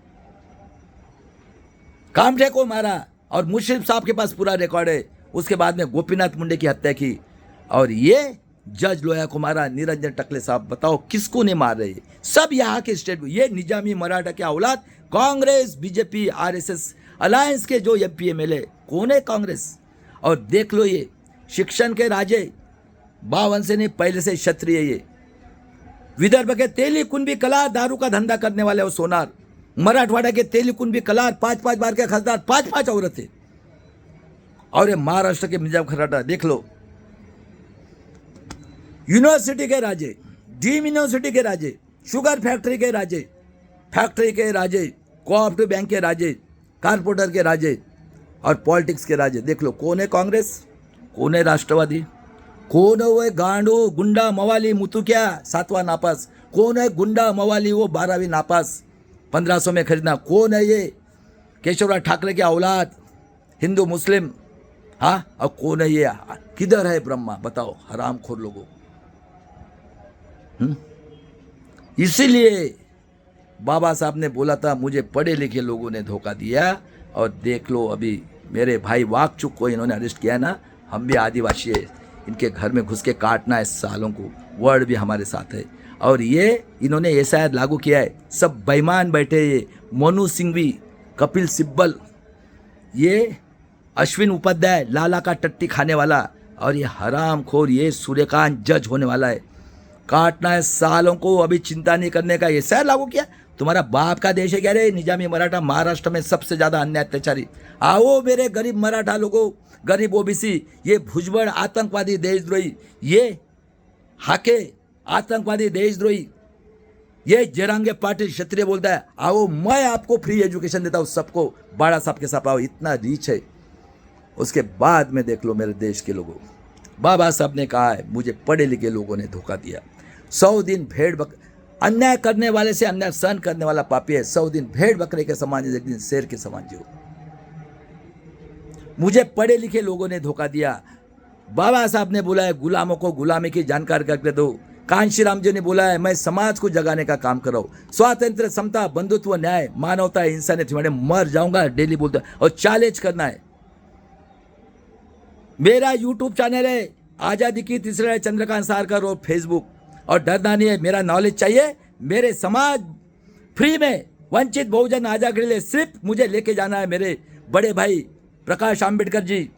कामठे को मारा और मुशर्रफ साहब के पास पूरा रिकॉर्ड है। उसके बाद में गोपीनाथ मुंडे की हत्या की और ये जज लोया को मारा। निरंजन टकले साहब बताओ किसको नहीं मार रहे, सब यहाँ के स्टेट। ये निजामी मराठा के औलाद कांग्रेस बीजेपी आरएसएस अलायंस के जो एमपी एमएलए कौन है, कांग्रेस। और देख लो ये शिक्षण के राजे 52 से नहीं पहले से क्षत्रिय। ये विदर्भ के तेलीकुंबी कलार दारू का धंधा करने वाले वो सोनार, मराठवाड़ा के तेलीकुंबी कलार 5-5 बार के खसदार, 5-5 औरतें। और ये महाराष्ट्र के मिर्जाम खराटा देख लो, यूनिवर्सिटी के राजे, डीम यूनिवर्सिटी के राजे, शुगर फैक्ट्री के राजे, कोऑपरेटिव बैंक के राजे, कारपोरेटर के राजे और पॉलिटिक्स के राजे। देख लो कौन है कांग्रेस, कौन है राष्ट्रवादी, कौन है वो गांडू गुंडा मवाली मुतुकिया 7वां नापास, कौन है गुंडा मवाली वो 12वीं नापास 1500 में खरीदना, कौन है ये केशवराज ठाकरे की औलाद हिंदू मुस्लिम, हाँ। और कौन है ये, किधर है ब्रह्मा, बताओ हरामखोर लोगों। इसीलिए बाबा साहब ने बोला था मुझे पढ़े लिखे लोगों ने धोखा दिया। और देख लो अभी मेरे भाई वाकचुक को इन्होंने अरेस्ट किया ना, हम भी आदिवासी है, इनके घर में घुस के काटना है सालों को, वर्ड भी हमारे साथ है। और ये इन्होंने ऐसा लागू किया है, सब बेईमान बैठे, ये मनु सिंघवी, कपिल सिब्बल, ये अश्विन उपाध्याय लाला का टट्टी खाने वाला, और ये हरामखोर ये सूर्यकांत जज होने वाला है। काटना है सालों को, अभी चिंता नहीं करने का, ये सह लागू किया। तुम्हारा बाप का देश है क्या रे निजामी मराठा, महाराष्ट्र में सबसे ज्यादा अन्याय अत्याचारी। आओ मेरे गरीब मराठा लोगों, गरीब ओबीसी, ये भुजबड़ आतंकवादी देशद्रोही, ये हाके आतंकवादी देशद्रोही, ये जरांगे पाटिल क्षत्रिय बोलता है आओ मैं आपको फ्री एजुकेशन देता हूँ सबको, बाड़ा साहब के साथ आओ, इतना रीच है। उसके बाद में देख लो मेरे देश के लोगों, बाबा साहब ने कहा है मुझे पढ़े लिखे लोगों ने धोखा दिया। 100 दिन भेड़ अन्याय करने वाले से अन्याय सहन करने वाला पापी है। 100 दिन भेड़ बकरे के समान, एक दिन शेर के समान जियो। मुझे पढ़े लिखे लोगों ने धोखा दिया। बाबा साहब ने बोला है गुलामों को गुलामी की जानकारी करके दो। कांशीराम जी ने बोला है मैं समाज को जगाने का काम कर रहा हूं। स्वातंत्र, समता, बंधुत्व, न्याय, मानवता, इंसानियत, मैं मर जाऊंगा डेली बोलता और चैलेंज करना है। मेरा यूट्यूब चैनल है आजादी की तीसरा चंद्रकांत सारकर और फेसबुक, और डरना नहीं है। मेरा नॉलेज चाहिए, मेरे समाज फ्री में वंचित बहुजन आजादी के लिए सिर्फ मुझे लेके जाना है। मेरे बड़े भाई प्रकाश आंबेडकर जी,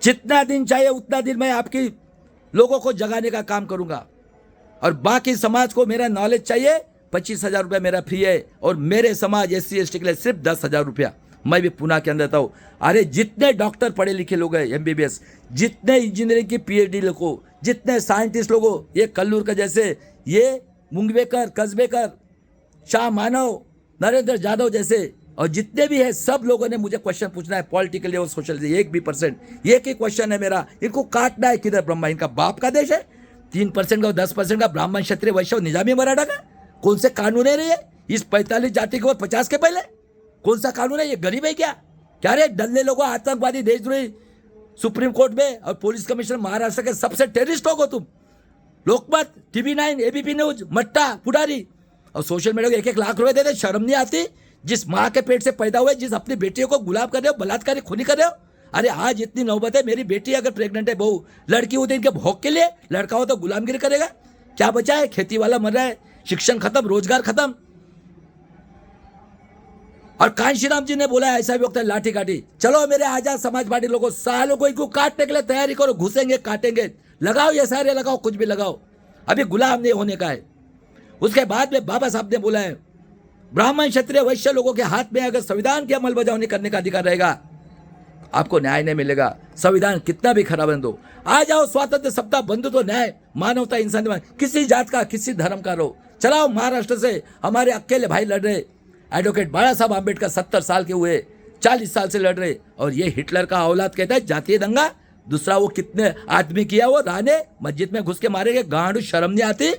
जितना दिन चाहिए उतना दिन मैं आपकी लोगों को जगाने का काम करूंगा। और बाकी समाज को मेरा नॉलेज चाहिए, 25,000 रुपया मेरा फ्री है। और मेरे समाज SC ST के लिए सिर्फ 10,000 रुपया। मैं भी पुणे के अंदर था। अरे जितने डॉक्टर पढ़े लिखे लोग हैं MBBS, जितने इंजीनियरिंग की PhD लोगों, जितने साइंटिस्ट लोगों, ये कल्लूर का जैसे, ये मुंगवेकर, कस्बेकर, शाह मानव, नरेंद्र जाधव जैसे, और जितने भी है सब लोगों ने मुझे क्वेश्चन पूछना है, पॉलिटिकली और सोशल, एक भी परसेंट, एक ही क्वेश्चन है मेरा, इनको काटना है किधर? ब्रह्मा इनका बाप का देश है? 3% का 10% का ब्राह्मण, क्षत्रिय, वैश्य, निजामी, मराठा का कौन से कानून है रे ये? इस 45 जाति के बाद 50 के पहले कौन सा कानून है? ये गरीब है क्या? क्या रे डल्ले लोगों, आतंकवादी, देशद्रोही, सुप्रीम कोर्ट में और पुलिस कमिश्नर महाराष्ट्र के सबसे टेररिस्ट हो तुम। लोकमत, TV9, ABP न्यूज, मट्टा, पुडारी, और सोशल मीडिया को 1-1 लाख रुपए दे दे, शर्म नहीं आती? जिस माँ के पेट से पैदा हुए, जिस अपनी बेटियों को गुलाम कर रहे हो, बलात्कारी, खूनी कर रहे हो। अरे आज इतनी नौबत है, मेरी बेटी अगर प्रेग्नेंट है, बहू लड़की होती है इनके भोग के लिए, लड़का हो तो गुलामगिरी करेगा। क्या बचा है? खेती वाला मर रहा है, शिक्षण खत्म, रोजगार खत्म। और कांशीराम जी ने बोला है ऐसा भी वक्त है लाठी काठी। चलो मेरे आजाद समाज पार्टी लोगों, सालों को इनको काटने के लिए तैयारी करो, घुसेंगे, काटेंगे, लगाओ ये सारे, लगाओ, कुछ भी लगाओ, अभी गुलाम नहीं होने का है। उसके बाद में बाबा साहब ने बोला है ब्राह्मण, क्षत्रिय, वैश्य लोगों के हाथ में अगर संविधान की अमलबजावनी करने का अधिकार रहेगा, आपको न्याय नहीं मिलेगा। संविधान कितना भी खराब बन दो, आ जाओ स्वातंत्र सप्ताह, बंधुत्व, न्याय, मानवता, इंसान, किसी जात का, किसी धर्म का रहो, चलाओ। महाराष्ट्र से हमारे अकेले भाई लड़ रहे, एडवोकेट बाबा साहब आम्बेडकर 70 साल के हुए, 40 साल से लड़ रहे, और ये हिटलर का औलाद कहता है जातीय दंगा। दूसरा वो कितने आदमी किया, वो राने मस्जिद में घुस के मारेंगे, गांडू, शर्म नहीं आती?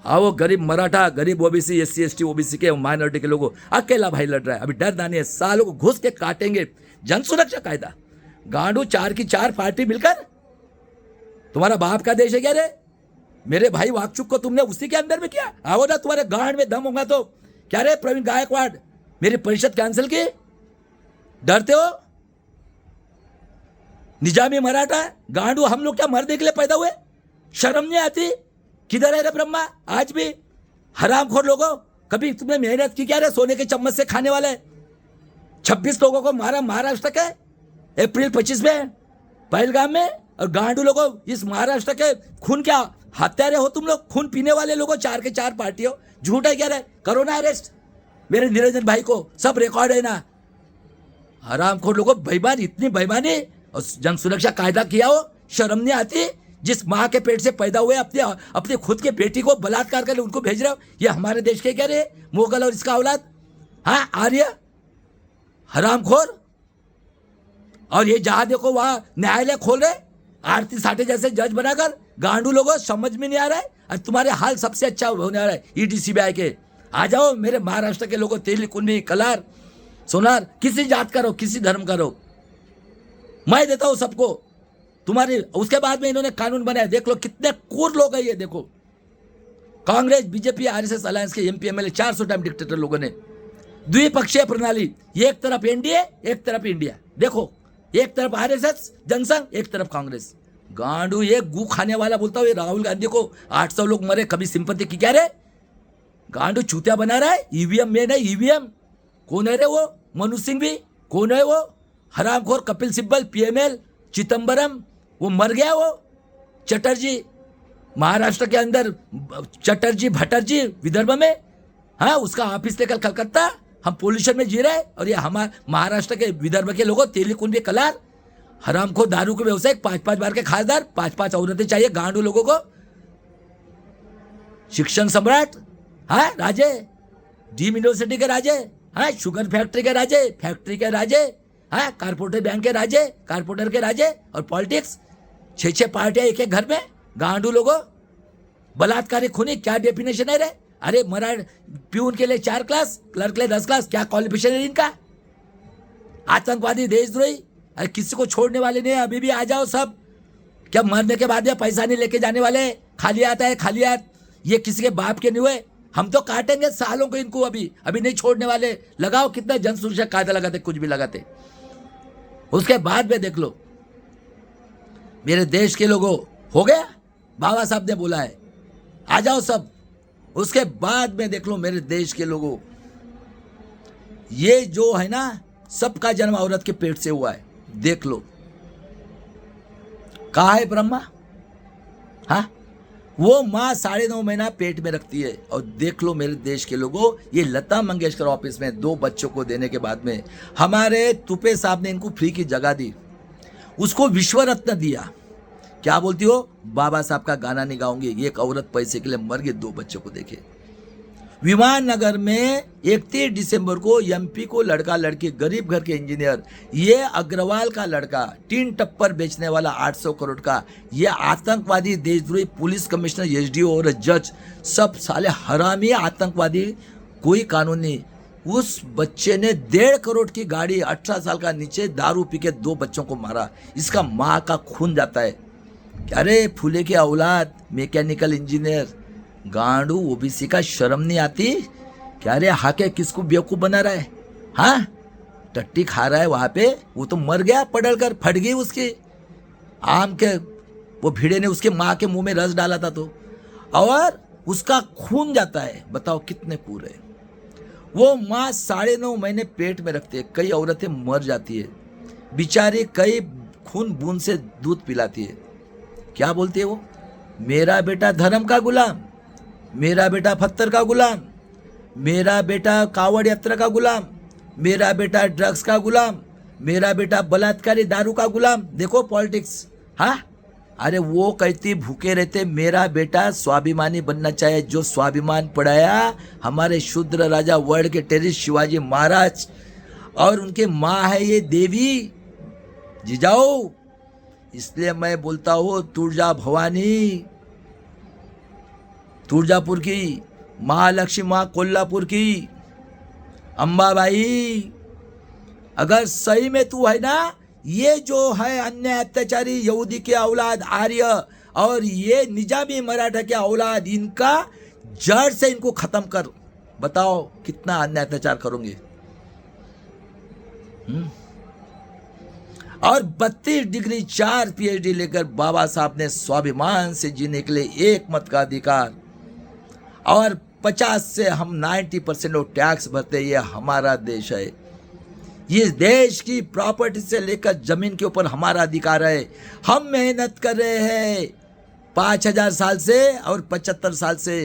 हाँ, वो गरीब मराठा, गरीब OBC, SC ST OBC के माइनॉरिटी के लोगों, अकेला भाई लड़ रहा है, अभी डरना नहीं है, सालों को घुस के काटेंगे। जन सुरक्षा कायदा, गांडू, 4 की 4 पार्टी मिलकर, तुम्हारा बाप का देश है क्या रे? मेरे भाई वाकचुक को तुमने उसी के अंदर में किया। आओ ना, तुम्हारे गांड में दम होगा तो। क्या रे प्रवीण गायकवाड़, मेरी परिषद कैंसिल की, डरते हो? निजामी, मराठा, गांडू, हम लोग क्या मरने के लिए पैदा हुए? शर्म नहीं आती? किधर है रे ब्रह्मा? आज भी हरामखोर लोगों, कभी तुमने मेहनत की क्या रे? सोने के चम्मच से खाने वाले 26 लोगों को मारा महाराष्ट्र के अप्रैल 25 में पहलगाम में, और गांडू लोगों, इस महाराष्ट्र के खून क्या हत्यारे हो तुम लोग, खून पीने वाले लोगों, 4 के 4 पार्टी हो। झूठ है क्या रे? करो ना अरेस्ट मेरे निरंजन भाई को, सब रिकॉर्ड है ना। हरामखोर लोगों, बेईमान, इतनी बेईमानी, और जन सुरक्षा कायदा किया हो, शर्म नहीं आती? जिस माँ के पेट से पैदा हुए अपने खुद के बेटी को बलात्कार कर उनको भेज रहे हो। ये हमारे देश के क्या रे? मुगल और इसका औलाद, हाँ, आर्य, हरामखोर। और ये जहां देखो वहां न्यायालय खोल रहे, आरती साठे जैसे जज बनाकर। गांडू लोगों, समझ में नहीं आ रहा है, और तुम्हारे हाल सबसे अच्छा होने आ रहा है ED CBI के। आ जाओ मेरे महाराष्ट्र के लोगों, तेली, कुंडी, कलार, सोनार, किसी जात का रहो, किसी धर्म का रहो, मैं देता हूं सबको तुम्हारे। उसके बाद में इन्होंने कानून बनाया, देख लो कितने क्रूर लोग हैं ये। देखो कांग्रेस, BJP, RSS अलायंस के MP MLA 400 टाइम डिक्टेटर लोगों ने द्विपक्षीय प्रणाली, एक तरफ NDA, एक तरफ इंडिया। देखो एक तरफ RSS जनसंघ, एक तरफ कांग्रेस। गांडू, ये गू खाने वाला बोलता हूँ, राहुल गांधी को 800 लोग मरे, कभी सिंपत्ति की क्या रे? गांडू चूतिया बना रहा है। EVM में नहीं, EVM कौन है रे? वो मनु सिंह भी कौन है? वो हरामखोर कपिल सिब्बल, PML, चिदम्बरम, वो मर गया। वो चटर्जी, महाराष्ट्र के अंदर चटर्जी, भटर्जी विदर्भ में, हाँ, उसका ऑफिस लेकर कलकत्ता। हम पोल्यूशन में जी रहे हैं, और ये हमारे महाराष्ट्र के विदर्भ के लोगों, तेली, कुंडी, कलार, हरामखोर, दारू के व्यवसाय, 5-5 बार के खासदार, 5-5 औरतें चाहिए गांडू लोगों को। शिक्षण सम्राट, हाँ, राजे, डीम यूनिवर्सिटी के राजे, हाँ, शुगर फैक्ट्री के राजे, फैक्ट्री के राजे, हाँ, कारपोरेटर बैंक के राजे, कारपोरेटर के राजे, और पॉलिटिक्स, 6-6 पार्टियां एक-एक घर में। गांडू लोगों, बलात्कारी, खूनी, क्या डेफिनेशन है रे? अरे मराठ प्यून के लिए 4 क्लास, क्लर्क के लिए 10 क्लास, क्या क्वालिफिकेशन है इनका? आतंकवादी, देशद्रोही, अरे किसी को छोड़ने वाले नहीं है। अभी भी आ जाओ सब, क्या मरने के बाद में पैसा नहीं लेके जाने वाले? खाली आता है, खाली हाथ, ये किसी के बाप के नहीं हुए। हम तो काटेंगे सालों को इनको, अभी नहीं छोड़ने वाले। लगाओ कितना जन सुरक्षा कायदा लगाते, कुछ भी लगाते। उसके बाद में देख लो मेरे देश के लोगों, हो गया, बाबा साहब ने बोला है, आ जाओ सब। उसके बाद में देख लो मेरे देश के लोगों, ये जो है ना, सबका जन्म औरत के पेट से हुआ है। देख लो कहा है ब्रह्मा, हाँ, वो माँ 9.5 महीना पेट में रखती है। और देख लो मेरे देश के लोगों, ये लता मंगेशकर ऑफिस में 2 बच्चों को देने के बाद में हमारे तुपे साहब ने इनको फ्री की जगह दी, उसको विश्व रत्न दिया। क्या बोलती हो? बाबा साहब का गाना नहीं गाऊंगी, एक औरत पैसे के लिए मर गई 2 बच्चों को देखे। विमान नगर में 31 दिसंबर को एमपी को लड़का लड़की गरीब घर के इंजीनियर, ये अग्रवाल का लड़का टीन टप्पर बेचने वाला 800 करोड़ का, ये आतंकवादी देशद्रोही पुलिस कमिश्नर एसडीओ और जज सब साले हरामी आतंकवादी, कोई कानून नहीं। उस बच्चे ने 1.5 करोड़ की गाड़ी 18 साल का नीचे दारू पी के 2 बच्चों को मारा। इसका माँ का खून जाता है। अरे फूले की औलाद, मैकेनिकल इंजीनियर, गांडू ओबीसी का शर्म नहीं आती क्या रे? हाके किसको बेवकूफ बना रहा है? हाँ, टट्टी खा रहा है वहां पे। वो तो मर गया, पड़ल कर फट गई उसकी आम के, वो भिड़े ने उसके माँ के मुंह में रस डाला था तो, और उसका खून जाता है। बताओ कितने क्रूर है। वो माँ 9.5 महीने पेट में रखती है, कई औरतें मर जाती है बेचारी, कई खून बूंद से दूध पिलाती है। क्या बोलती है वो? मेरा बेटा धर्म का गुलाम, मेरा बेटा पत्थर का गुलाम, मेरा बेटा कावड़ यात्रा का गुलाम, मेरा बेटा ड्रग्स का गुलाम, मेरा बेटा बलात्कारी दारू का गुलाम। देखो पॉलिटिक्स। हाँ, अरे वो कहती भूखे रहते, मेरा बेटा स्वाभिमानी बनना चाहे, जो स्वाभिमान पढ़ाया हमारे शूद्र राजा वर्ल्ड के टेरिस्ट शिवाजी महाराज, और उनके माँ है ये देवी जिजाऊ। इसलिए मैं बोलता हूँ तुळजा भवानी तुळजापुर की, महालक्ष्मी माँ कोल्हापुर की, अंबाबाई, अगर सही में तू है ना, ये जो है अन्य अत्याचारी यहूदी के औलाद आर्य और ये निजामी मराठा के औलाद, इनका जड़ से इनको खत्म कर। बताओ कितना अन्य अत्याचार करोगे? और 32 डिग्री 4 पीएचडी लेकर बाबा साहब ने स्वाभिमान से जीने के लिए एक मत का अधिकार, और 50 से हम 90% लोग टैक्स भरते। ये हमारा देश है, इस देश की प्रॉपर्टी से लेकर जमीन के ऊपर हमारा अधिकार है। हम मेहनत कर रहे हैं 5000 साल से और 75 साल से।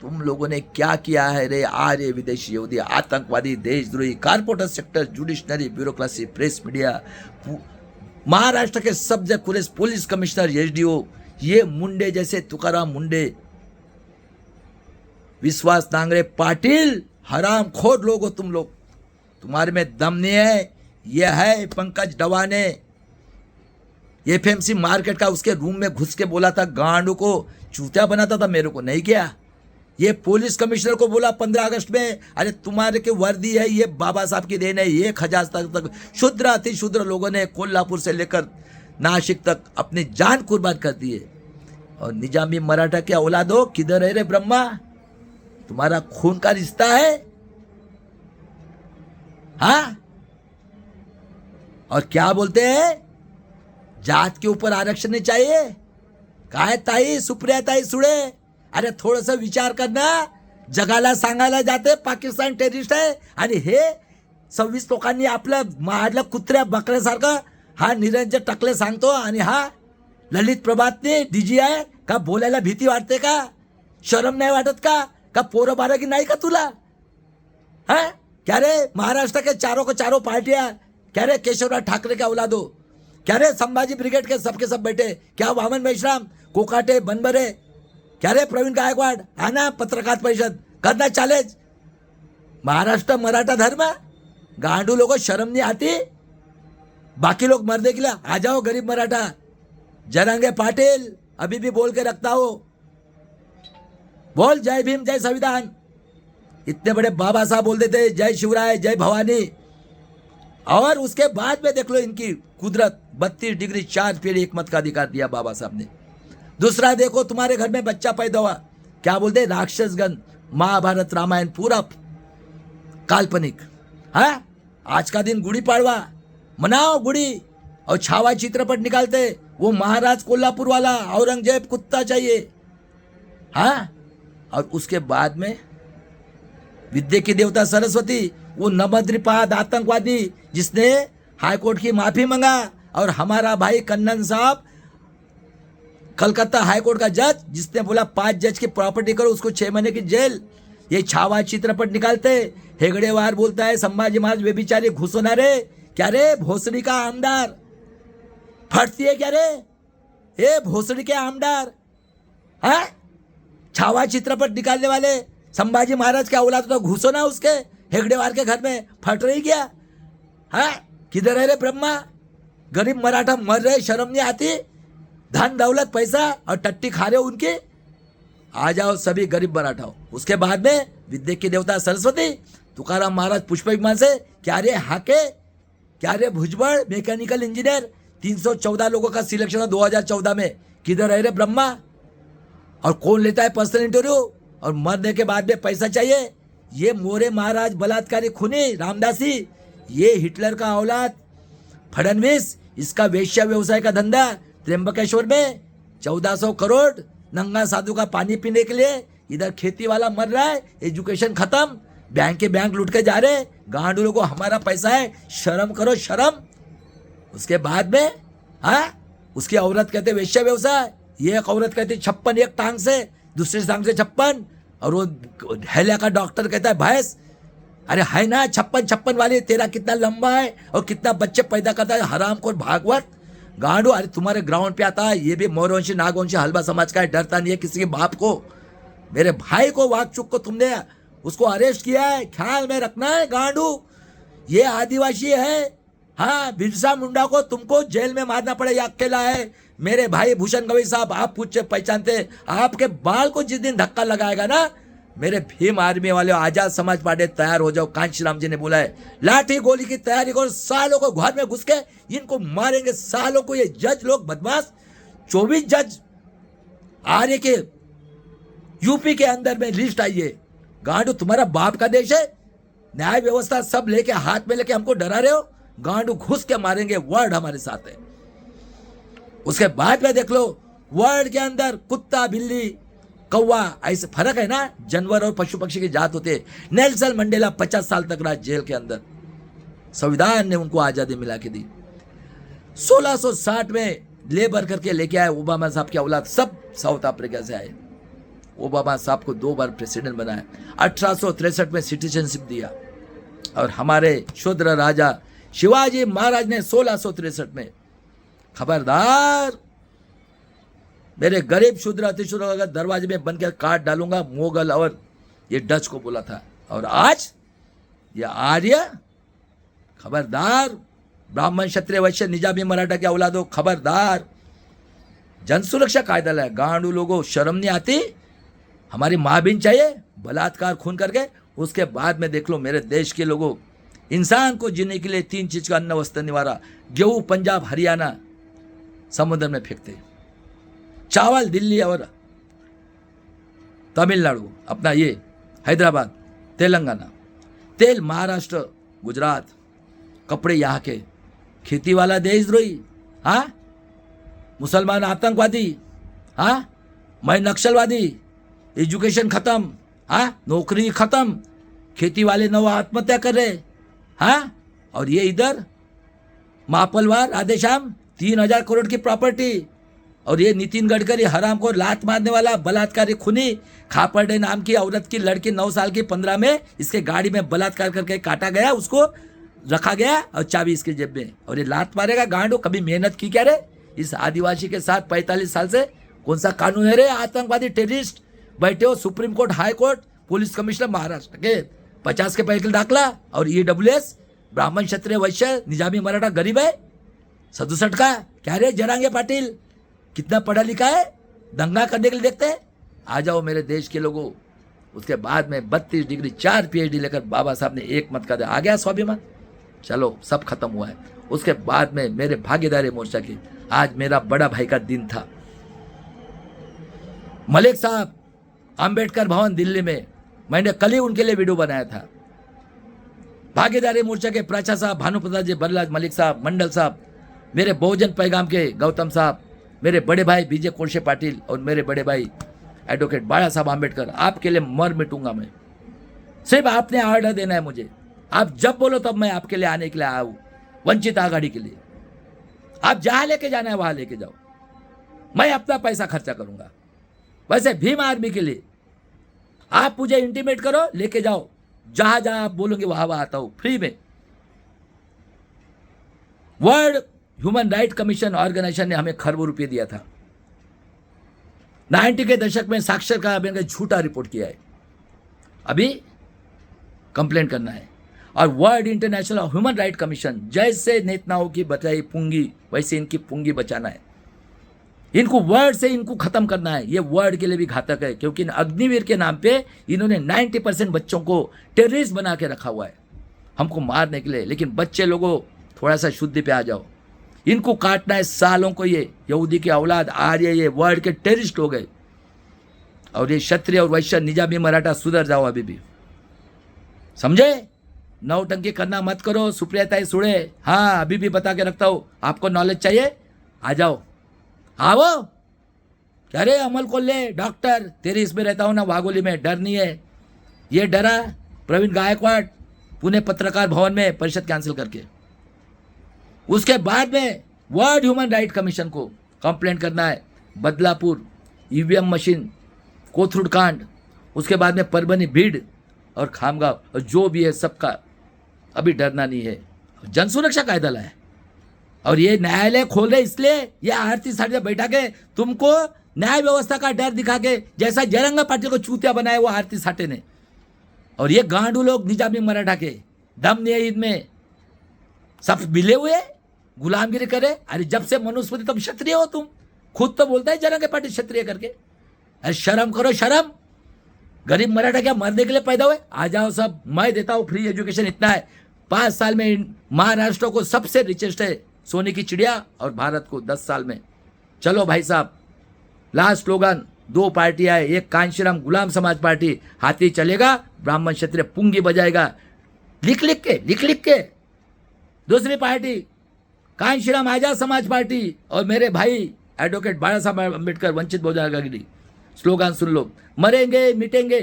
तुम लोगों ने क्या किया है रे? आर्य, विदेशी, यहूदी, आतंकवादी, देशद्रोही, corporate sector, judiciary, bureaucracy, press, media, Maharashtra के सब्जे पुलिस, पुलिस कमिश्नर, एसडीओ, ये मुंडे जैसे तुकाराम मुंडे, विश्वास नांगरे पाटिल, हराम खोर लोग हो तुम लोग। तुम्हारे में दम नहीं है। यह है पंकज डवाने, एफएमसी मार्केट का उसके रूम में घुस के बोला था गांडू को चूतिया बनाता था, मेरे को नहीं किया। ये पुलिस कमिश्नर को बोला 15 अगस्त में, अरे तुम्हारे की वर्दी है, ये बाबा साहब की देन है। 1000 तक शुद्र अति शुद्र लोगों ने कोल्हापुर से लेकर नासिक तक अपनी जान कुर्बान कर दी है। और निजामी मराठा के औलादो, किधर है रे ब्रह्मा? तुम्हारा खून का रिश्ता है। हाँ, और क्या बोलते हैं? जात के ऊपर आरक्षण नहीं चाहिए। काय ताई, सुप्रिया ताई सुळे, अरे थोडंसं विचार करना। जगाला सांगायला जाते पाकिस्तान टेररिस्ट आहे, आणि हे 26 लोकांनी आपलं मारलं कुत्र्या बकऱ्यासारखं। हा निरंजन टकले सांगतो, आणि हा ललित प्रभातने डीजी आहे का? बोलायला भीती वाटते का? शरम नाही वाटत का? का पोरं बारा की नाही का तुला? हाँ, क्या रे महाराष्ट्र के चारों को चारों पार्टियां, क्या रे केशवराज ठाकरे के औलादो, क्या रे संभाजी ब्रिगेड के सबके सब बैठे, क्या वामन मेश्राम, कोकाटे, बनबरे, क्या रे प्रवीण गायकवाड़, आना पत्रकार परिषद करना चैलेंज। महाराष्ट्र मराठा धर्म, गांडू लोगों शर्म नहीं आती? बाकी लोग मरने के लिए आ जाओ, गरीब मराठा। जरांगे पाटिल अभी भी बोल के रखता हो, बोल जय भीम जय संविधान। इतने बड़े बाबा साहब बोल देते जय शिवराय जय भवानी, और उसके बाद में देख लो इनकी कुदरत। 32 डिग्री 4 फीट एक मत का अधिकार दिया बाबा साहब ने। दूसरा देखो, तुम्हारे घर में बच्चा पैदा हुआ, क्या बोलते? राक्षसगण, महाभारत रामायण पूरा काल्पनिक। हाँ, आज का दिन गुड़ी पाड़वा मनाओ, गुड़ी, और छावा चित्रपट निकालते, वो महाराज कोल्हापुर वाला औरंगजेब कुत्ता चाहिए। हाँ, और उसके बाद में विद्या की देवता सरस्वती, वो नमद्रिपाद आतंकवादी जिसने हाईकोर्ट की माफी मांगा, और हमारा भाई कन्नन साहब कलकत्ता हाईकोर्ट का जज जिसने बोला 5 जज की प्रॉपर्टी करो, उसको 6 महीने की जेल। ये छावा चित्रपट निकालते। हेगड़ेवार बोलता है संभाजी महाराज वे बेचारे घुसोना रे, क्या रे भोसड़ी का आमदार, फटती है क्या रे? ए भोसड़ी के आमदार, हाँ, छावा चित्रपट निकालने वाले संभाजी महाराज क्या औलाद तो घुसो ना उसके हेगड़ेवार के घर में, फट रही क्या? हाँ, किधर है रे ब्रह्मा? गरीब मराठा मर रहे, शर्म नहीं आती? धन दौलत पैसा और टट्टी खा रहे हो उनके। आ जाओ सभी गरीब मराठाओ। उसके बाद में विद्या की देवता सरस्वती, तुकाराम महाराज पुष्प विमान से, क्या रे हाके, क्या रे भुजबड़, मैकेनिकल इंजीनियर, 314 लोगों का सिलेक्शन था 2014 में, किधर है रे ब्रह्मा? और कौन लेता है पर्सनल इंटरव्यू? और मरने के बाद में पैसा चाहिए। ये मोरे महाराज बलात्कारी खूनी रामदासी, ये हिटलर का औलाद फडणवीस, इसका वेश्या व्यवसाय का धंधा त्र्यंबकेश्वर में 1400 करोड़ नंगा साधु का पानी पीने के लिए। इधर खेती वाला मर रहा है, एजुकेशन खत्म, बैंक के बैंक लूट के जा रहे। गांडुलों को हमारा पैसा है, शर्म करो शर्म। उसके बाद में उसकी औरत कहते वेश्या व्यवसाय, ये एक औरत कहती 56 एक टांग से, दूसरे टांग से 56, और वो हेलिया का डॉक्टर कहता है भैंस। अरे है ना 56 वाली, तेरा कितना लंबा है और कितना बच्चे पैदा करता है हरामखोर भागवत गांडू। अरे तुम्हारे ग्राउंड पे आता है, ये भी मोरवंशी नागवंशी हलवा समाज का है, डरता नहीं है किसी के बाप को। मेरे भाई को वाकचुक को तुमने उसको अरेस्ट किया है, ख्याल में रखना है गांडू। ये आदिवासी है, हाँ, बिरसा मुंडा को तुमको जेल में मारना पड़े, ये अकेला है। मेरे भाई भूषण गवई साहब, आप पूछे पहचानते, आपके बाल को जिस दिन धक्का लगाएगा ना, मेरे भीम आर्मी वाले आजाद समाज पार्टी तैयार हो जाओ। कांशीराम जी ने बोला है लाठी गोली की तैयारी करो, सालों को घर में घुस के इनको मारेंगे सालों को। ये जज लोग बदमाश, 24 जज आर्य के यूपी के अंदर में लिस्ट आई है। गांडू तुम्हारा बाप का देश है, न्याय व्यवस्था सब लेके हाथ में लेके हमको डरा रहे हो। गांडू घुस के मारेंगे, वर्ड हमारे साथ है। उसके बाद में देख लो, वर्ड के अंदर कुत्ता बिल्ली कौवा ऐसे फर्क है ना, जानवर और पशु पक्षी की जात होते। नेल्सन मंडेला 50 साल तक रहा जेल के अंदर, संविधान ने उनको आजादी मिला के दी। 1660 में लेबर करके लेके आए ओबामा साहब की औलाद, सब साउथ अफ्रीका से आए। ओबामा साहब को 2 बार प्रेसिडेंट बनाया। 1863 में सिटीजनशिप दिया। और हमारे शूद्र राजा शिवाजी महाराज ने 1663 में, खबरदार मेरे गरीब शूद्र अतिशूद्र अगर दरवाजे में बन के काट डालूंगा, मोगल और ये डच को बोला था। और आज ये आर्य, खबरदार, ब्राह्मण क्षत्रिय वैश्य निजामी मराठा के औलादों, खबरदार। जन सुरक्षा कायदा लाया। गांडू लोगों, शर्म नहीं आती? हमारी माँ बहन चाहिए बलात्कार खून करके। उसके बाद में देख लो मेरे देश के लोगों, इंसान को जीने के लिए 3 चीज का अन्न वस्त्र निवारा, गेहूं पंजाब हरियाणा समुद्र में फेंकते, चावल दिल्ली और तमिलनाडु, अपना ये हैदराबाद, तेलंगाना, तेल महाराष्ट्र गुजरात, कपड़े यहाँ के, खेती वाला देशद्रोही, हाँ, मुसलमान आतंकवादी, हाँ, मैं नक्सलवादी, एजुकेशन खत्म, हाँ, नौकरी खत्म, खेती वाले नव आत्महत्या कर रहे, हाँ, और ये इधर मापलवार राधेश्याम 3000 करोड़ की प्रॉपर्टी। और ये नितिन गडकरी हराम को लात मारने वाला बलात्कारी खूनी, खापड़े नाम की औरत की लड़की 9 साल की 15 में इसके गाड़ी में बलात्कार करके काटा गया, उसको रखा गया और चाबी इसके जेब में। और ये लात मारेगा गांडो, कभी मेहनत की क्या रे? इस आदिवासी के साथ 45 साल से कौन सा कानून है रे? आतंकवादी टेररिस्ट बैठे हो, supreme court, high court, police commissioner Maharashtra के 50 के पैकेट दाखला। और EWS ब्राह्मण क्षत्रिय वैश्य निजामी मराठा गरीब है 67 का। क्या रे जरांगे पाटिल, कितना पढ़ा लिखा है? दंगा करने के लिए देखते हैं? आ जाओ मेरे देश के लोगों। उसके बाद में 32 डिग्री 4 PhD लेकर बाबा साहब ने एक मत का दिया, आ गया स्वाभिमान। चलो सब खत्म हुआ है। उसके बाद में मेरे भागीदारी मोर्चा की, आज मेरा बड़ा भाई का दिन था। मलिक साहब अंबेडकर भवन दिल्ली में, मैंने कल ही उनके लिए वीडियो बनाया था। भागीदारी मोर्चा के प्राचा साहब, भानुप्रसाद जी बरलाज, मलिक साहब, मंडल साहब, मेरे बहुजन पैगाम के गौतम साहब, मेरे बड़े भाई BJ कोलशे पाटिल और मेरे बड़े भाई एडवोकेट बाला साहब आम्बेडकर, आपके लिए मर मिटूंगा मैं। सिर्फ आपने ऑर्डर देना है मुझे। आप जब बोलो तब मैं आपके लिए आने के लिए आऊँ, वंचित आघाड़ी के लिए। आप जहाँ लेके जाना है वहाँ लेके जाओ, मैं अपना पैसा खर्चा करूंगा। वैसे भीम आर्मी के लिए आप मुझे इंटीमेट करो, लेके जाओ, जहां जहां आप बोलोगे वहां वहां आता हूं फ्री में। World human right commission organization ने हमें खरबों रुपये दिया था। 90 के दशक में साक्षर का अभियान का झूठा रिपोर्ट किया है। अभी कंप्लेंट करना है। और world international human right commission जैसे नेताओं की बचाई पुंगी, वैसे इनकी पुंगी बचाना है। इनको वर्ड से इनको खत्म करना है। ये वर्ड के लिए भी घातक है, क्योंकि अग्निवीर के नाम पे इन्होंने 90% बच्चों को टेररिस्ट बना के रखा हुआ है हमको मारने के लिए। लेकिन बच्चे लोगों थोड़ा सा शुद्धि पे आ जाओ, इनको काटना है सालों को। ये यहूदी की औलाद आर्य ये वर्ड के टेररिस्ट हो गए। और ये क्षत्रिय और वैश्य निजामी मराठा सुधर जाओ अभी भी, समझे? नौटंकी करना मत करो। सुप्रियताई सुड़े, हाँ अभी भी बता के रखता हूँ, आपको नॉलेज चाहिए आ जाओ, आओ। क्या रे अमल को ले डॉक्टर, तेरी इसमें रहता हूँ ना वागोली में, डर नहीं है। ये डरा प्रवीण गायकवाड़ पुणे पत्रकार भवन में परिषद कैंसिल करके। उसके बाद में वर्ल्ड ह्यूमन राइट कमीशन को कंप्लेंट करना है। बदलापुर ईवीएम मशीन कोथरूड कांड, उसके बाद में परभनी भीड़ और खामगांव, और जो भी है सबका अभी डरना नहीं है। जन सुरक्षा कायदा लाए और ये न्यायालय खोल रहे, इसलिए ये आरती साढ़े बैठा के तुमको न्याय व्यवस्था का डर दिखा के, जैसा जयरंगा पाटिल को चूतिया बनाया वो आरती साठे ने। और ये गांडू लोग निजामी मराठा के दम नहीं है इनमें, सब मिले हुए गुलामगिरी करे। अरे जब से मनुस्मृति तुम क्षत्रिय हो, तुम खुद तो बोलता है जयरंगा पाटिल क्षत्रिय करके। अरे शर्म करो शर्म। गरीब मराठा क्या मरने के लिए पैदा हुए? आ जाओ सब, मैं देता हूँ फ्री एजुकेशन। इतना है 5 साल में महाराष्ट्र को सबसे रिचेस्ट है सोने की चिड़िया, और भारत को 10 साल में। चलो भाई साहब, लास्ट स्लोगन 2 पार्टियां है, एक कांशीराम गुलाम समाज पार्टी, हाथी चलेगा ब्राह्मण क्षत्रिय पुंगी बजाएगा। लिख लिख के। दूसरी पार्टी कांशीराम आजाद समाज पार्टी, और मेरे भाई एडवोकेट बाला साहब अम्बेडकर वंचित बहुजन आघाड़ी। स्लोगन सुन लो, मरेंगे मिटेंगे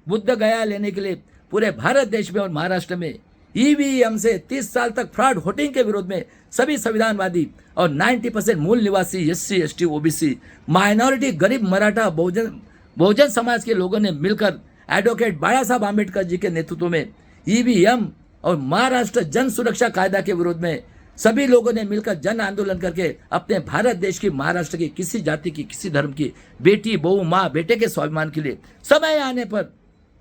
बुद्ध गया लेने के लिए। पूरे भारत देश में और महाराष्ट्र में ईवीएम से 30 साल तक फ्रॉड वोटिंग के विरोध में सभी संविधानवादी और 90% मूल निवासी एससी एसटी ओबीसी माइनॉरिटी गरीब मराठा बहुजन समाज के लोगों ने मिलकर एडवोकेट बाला साहब आम्बेडकर जी के नेतृत्व में ईवीएम और महाराष्ट्र जन सुरक्षा कायदा के विरोध में सभी लोगों ने मिलकर जन आंदोलन करके अपने भारत देश की, महाराष्ट्र की, किसी जाति की, किसी धर्म की बेटी बहू माँ बेटे के स्वाभिमान के लिए समय आने पर,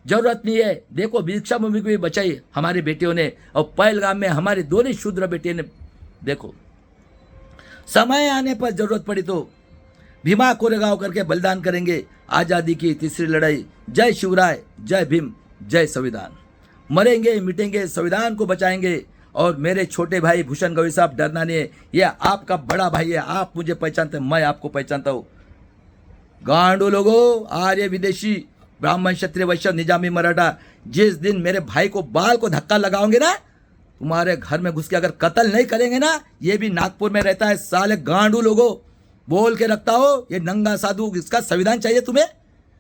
जरूरत नहीं है। देखो भिक्षा भूमि को भी बचाई हमारी बेटियों ने, और पहलगाम में हमारी दोनों शूद्र बेटियों ने। देखो समय आने पर जरूरत पड़ी तो भीमा कोरेगांव करके बलिदान करेंगे। आज़ादी की तीसरी लड़ाई। जय शिवराय, जय भीम, जय संविधान। मरेंगे मिटेंगे, संविधान को बचाएंगे। और मेरे छोटे भाई भूषण गवई साहब, डरना नहीं है, ये आपका बड़ा भाई है। आप मुझे पहचानते हैं, मैं आपको पहचानता हूँ। गांडू लोगों, आर्य विदेशी, ब्राह्मण क्षत्रिय वैश्य निजामी मराठा, जिस दिन मेरे भाई को बाल को धक्का लगाओगे ना, तुम्हारे घर में घुस के अगर कत्ल नहीं करेंगे ना, ये भी नागपुर में रहता है साले गांडू लोगों, बोल के रखता हो। ये नंगा साधु, इसका संविधान चाहिए तुम्हें?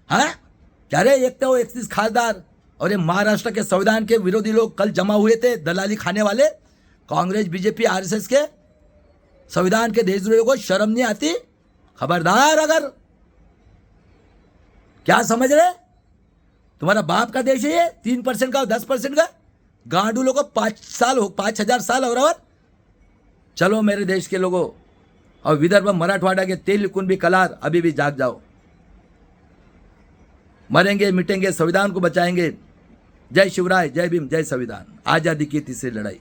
हाँ क्या रे, एक तो 31 खासदार और ये महाराष्ट्र के संविधान के विरोधी लोग कल जमा हुए थे, दलाली खाने वाले कांग्रेस बीजेपी आरएसएस के। संविधान के देशद्रोहियों को शर्म नहीं आती? खबरदार। अगर क्या समझ रहे, तुम्हारा बाप का देश है ये, 3% का और 10% का। गांडू लोगों 5,000 साल और चलो मेरे देश के लोगों, और विदर्भ मराठवाड़ा के तेल कुंभी कलार अभी भी जाग जाओ। मरेंगे मिटेंगे, संविधान को बचाएंगे। जय शिवराय, जय भीम, जय संविधान। आजादी की तीसरी लड़ाई।